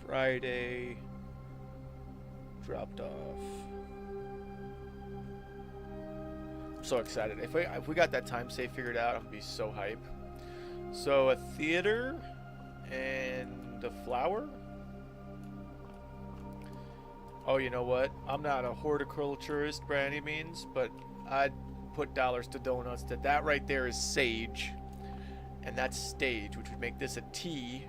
Friday. Dropped off. I'm so excited. If we got that time safe figured out, I'm gonna be so hype. So a theater and a flower. Oh, you know what? I'm not a horticulturist by any means, but I'd put dollars to donuts that right there is sage, and that's stage, which would make this a T.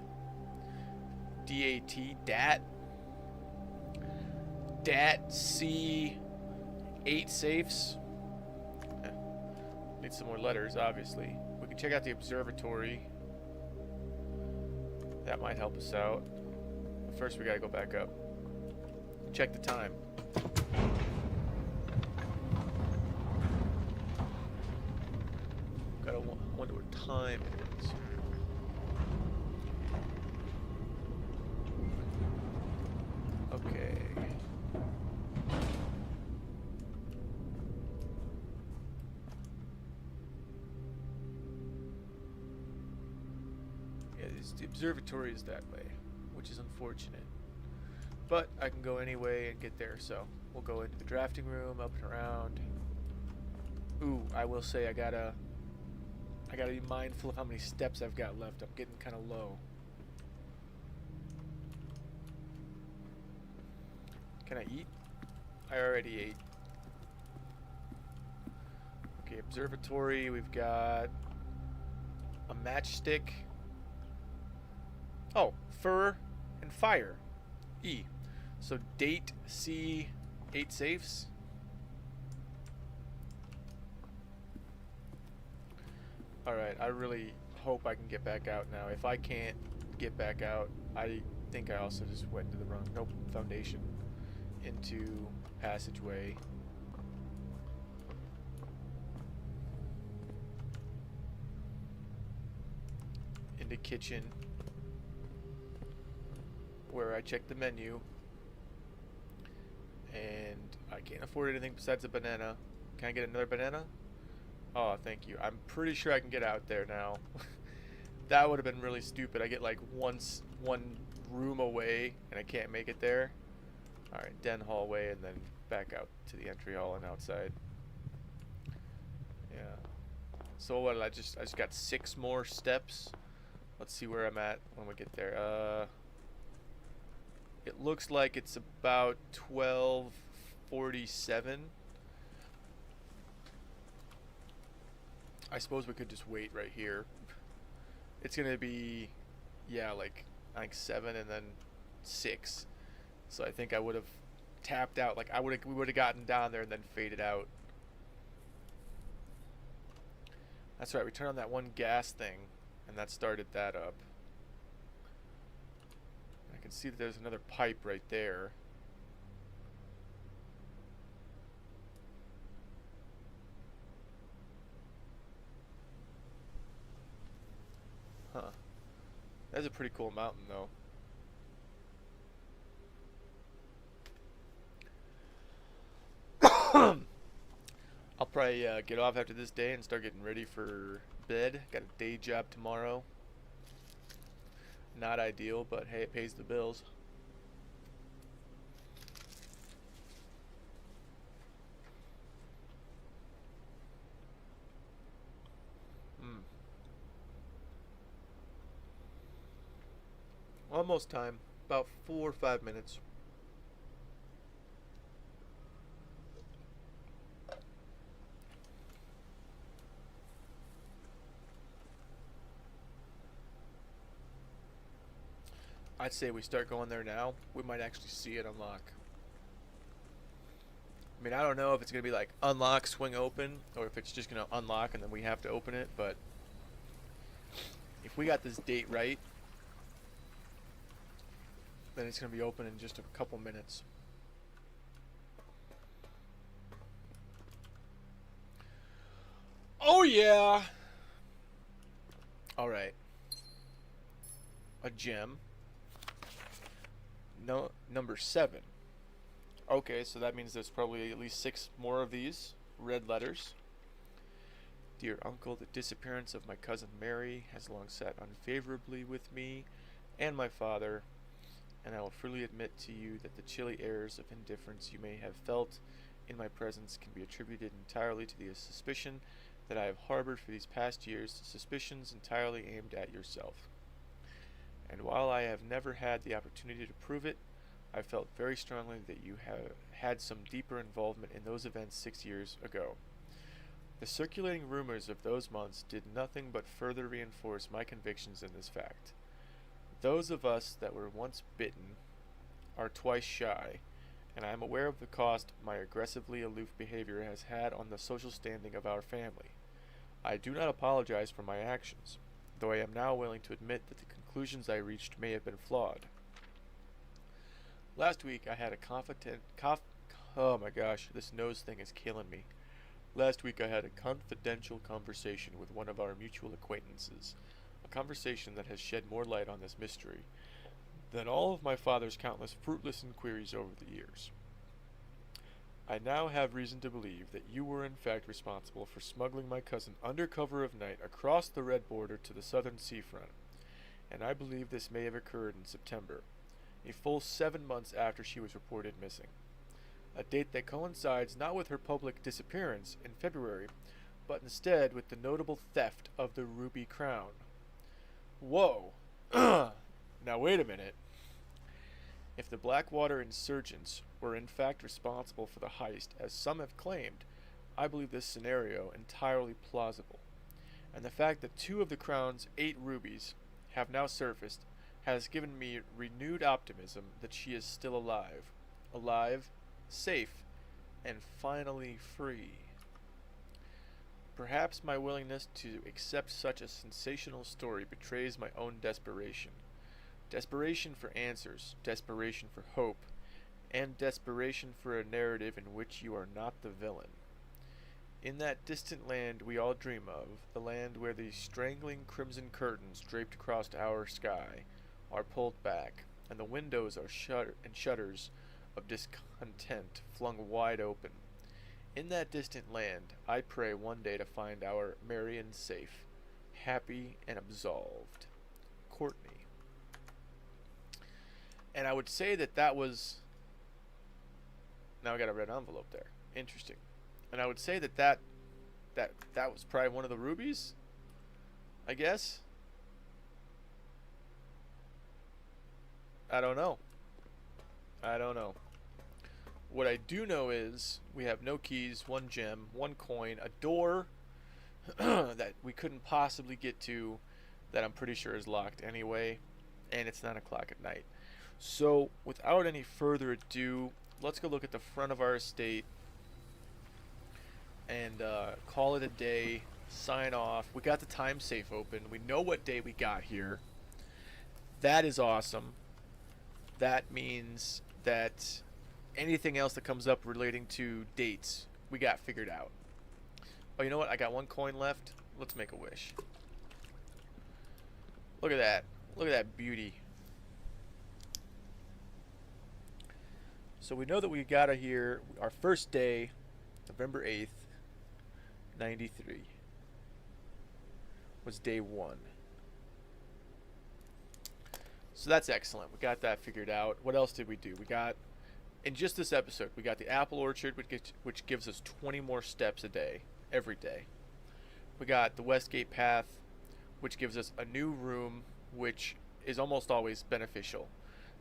D-A-T. Dat C. 8 safes. Need some more letters, obviously. We can check out the observatory. That might help us out. But first we gotta go back up. Check the time. Gotta wonder what time it is. Okay. Yeah, the observatory is that way, which is unfortunate. But I can go anyway and get there, so we'll go into the drafting room, up and around. Ooh, I will say I I gotta be mindful of how many steps I've got left. I'm getting kind of low. Can I eat? I already ate. Okay, observatory. We've got a matchstick. Oh, fur and fire. E. So date C 8 safes. Alright, I really hope I can get back out now. If I can't get back out, I think I also just went into the wrong... Nope, foundation. Into passageway. Into kitchen. Where I check the menu. And I can't afford anything besides a banana. Can I get another banana? Oh, thank you. I'm pretty sure I can get out there now. That would have been really stupid. I get like one room away and I can't make it there. Alright, den hallway and then back out to the entry hall and outside. Yeah. So what, I just got 6 more steps. Let's see where I'm at when we get there. It looks like it's about 12:47. I suppose we could just wait right here. It's gonna be, yeah, like I think 7 and then 6. So I think I would have tapped out. Like we would have gotten down there and then faded out. That's right. We turned on that one gas thing, and that started that up. I can see that there's another pipe right there. Huh. That's a pretty cool mountain, though. I'll probably get off after this day and start getting ready for bed. Got a day job tomorrow. Not ideal, but hey, it pays the bills. Almost time. About 4 or 5 minutes. I'd say we start going there now. We might actually see it unlock. I mean, I don't know if it's going to be like unlock, swing open, or if it's just going to unlock and then we have to open it, but if we got this date right, then it's going to be open in just a couple minutes. Oh yeah! Alright. A gem. No, number 7. Okay, so that means there's probably at least 6 more of these red letters. Dear uncle, the disappearance of my cousin Mary has long sat unfavorably with me and my father, and I will freely admit to you that the chilly airs of indifference you may have felt in my presence can be attributed entirely to the suspicion that I have harbored for these past years, suspicions entirely aimed at yourself. And while I have never had the opportunity to prove it, I felt very strongly that you have had some deeper involvement in those events 6 years ago. The circulating rumors of those months did nothing but further reinforce my convictions in this fact. Those of us that were once bitten are twice shy, and I am aware of the cost my aggressively aloof behavior has had on the social standing of our family. I do not apologize for my actions, though I am now willing to admit that the conclusions I reached may have been flawed. Last week I had a oh my gosh, this nose thing is killing me. Last week I had a confidential conversation with one of our mutual acquaintances, a conversation that has shed more light on this mystery than all of my father's countless fruitless inquiries over the years. I now have reason to believe that you were in fact responsible for smuggling my cousin under cover of night across the red border to the southern seafront, and I believe this may have occurred in September, a full 7 months after she was reported missing. A date that coincides not with her public disappearance in February, but instead with the notable theft of the ruby crown. Whoa. Now wait a minute. If the Blackwater insurgents were in fact responsible for the heist, as some have claimed, I believe this scenario entirely plausible. And the fact that 2 of the crown's 8 rubies have now surfaced has given me renewed optimism that she is still alive. Alive, safe, and finally free. Perhaps my willingness to accept such a sensational story betrays my own desperation. Desperation for answers, desperation for hope, and desperation for a narrative in which you are not the villain. In that distant land we all dream of, the land where the strangling crimson curtains draped across our sky are pulled back, and the windows are shutters of discontent flung wide open. In that distant land, I pray one day to find our Marion safe, happy and absolved. Courtney. And I would say that that was... Now I got a red envelope there. Interesting. And I would say that that was probably one of the rubies, I guess. I don't know. What I do know is we have no keys, 1 gem, 1 coin, a door that we couldn't possibly get to, that I'm pretty sure is locked anyway, and it's 9 o'clock at night. So without any further ado, let's go look at the front of our estate and call it a day, sign off. We got the time safe open. We know what day we got here. That is awesome. That means that anything else that comes up relating to dates, we got figured out. Oh, you know what? I got 1 coin left. Let's make a wish. Look at that. Look at that beauty. So we know that we got here our first day, November 8th, 93. Was day 1. So that's excellent. We got that figured out. What else did we do? We got, in just this episode, we got the apple orchard, which gives us 20 more steps a day, every day. We got the Westgate path, which gives us a new room, which is almost always beneficial.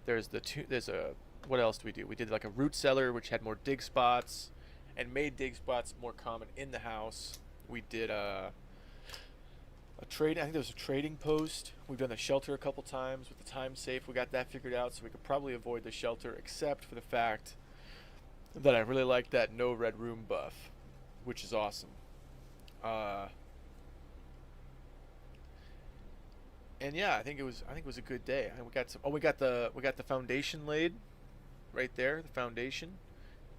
What else do we do? We did like a root cellar, which had more dig spots, and made dig spots more common in the house. We did a trade. I think there was a trading post. We've done the shelter a couple times with the time safe. We got that figured out, so we could probably avoid the shelter, except for the fact that I really like that no red room buff, which is awesome. And yeah, I think it was a good day. And we got the foundation laid right there. The foundation,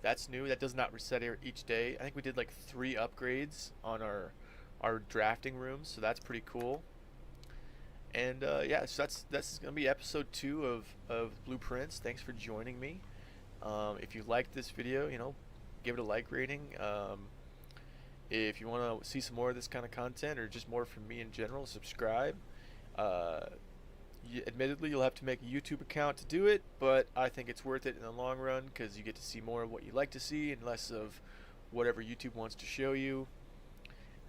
that's new. That does not reset each day. I think we did like 3 upgrades on our drafting rooms, so that's pretty cool. And yeah, so that's gonna be episode 2 of Blueprints. Thanks for joining me. If you liked this video, give it a like rating. If you want to see some more of this kind of content, or just more from me in general, subscribe. Admittedly, you'll have to make a YouTube account to do it, but I think it's worth it in the long run, because you get to see more of what you like to see and less of whatever YouTube wants to show you.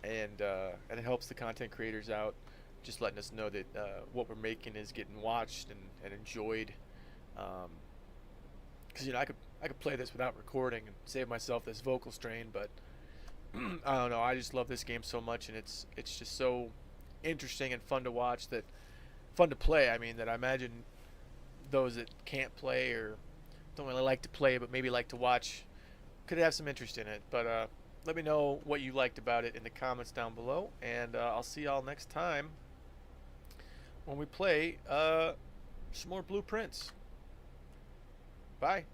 And it helps the content creators out, just letting us know that what we're making is getting watched and enjoyed. Because I could play this without recording and save myself this vocal strain, but I don't know. I just love this game so much, and it's just so interesting and fun to watch, fun to play. I mean, that I imagine those that can't play or don't really like to play but maybe like to watch could have some interest in it. But let me know what you liked about it in the comments down below, and I'll see y'all next time when we play some more Blueprints. Bye.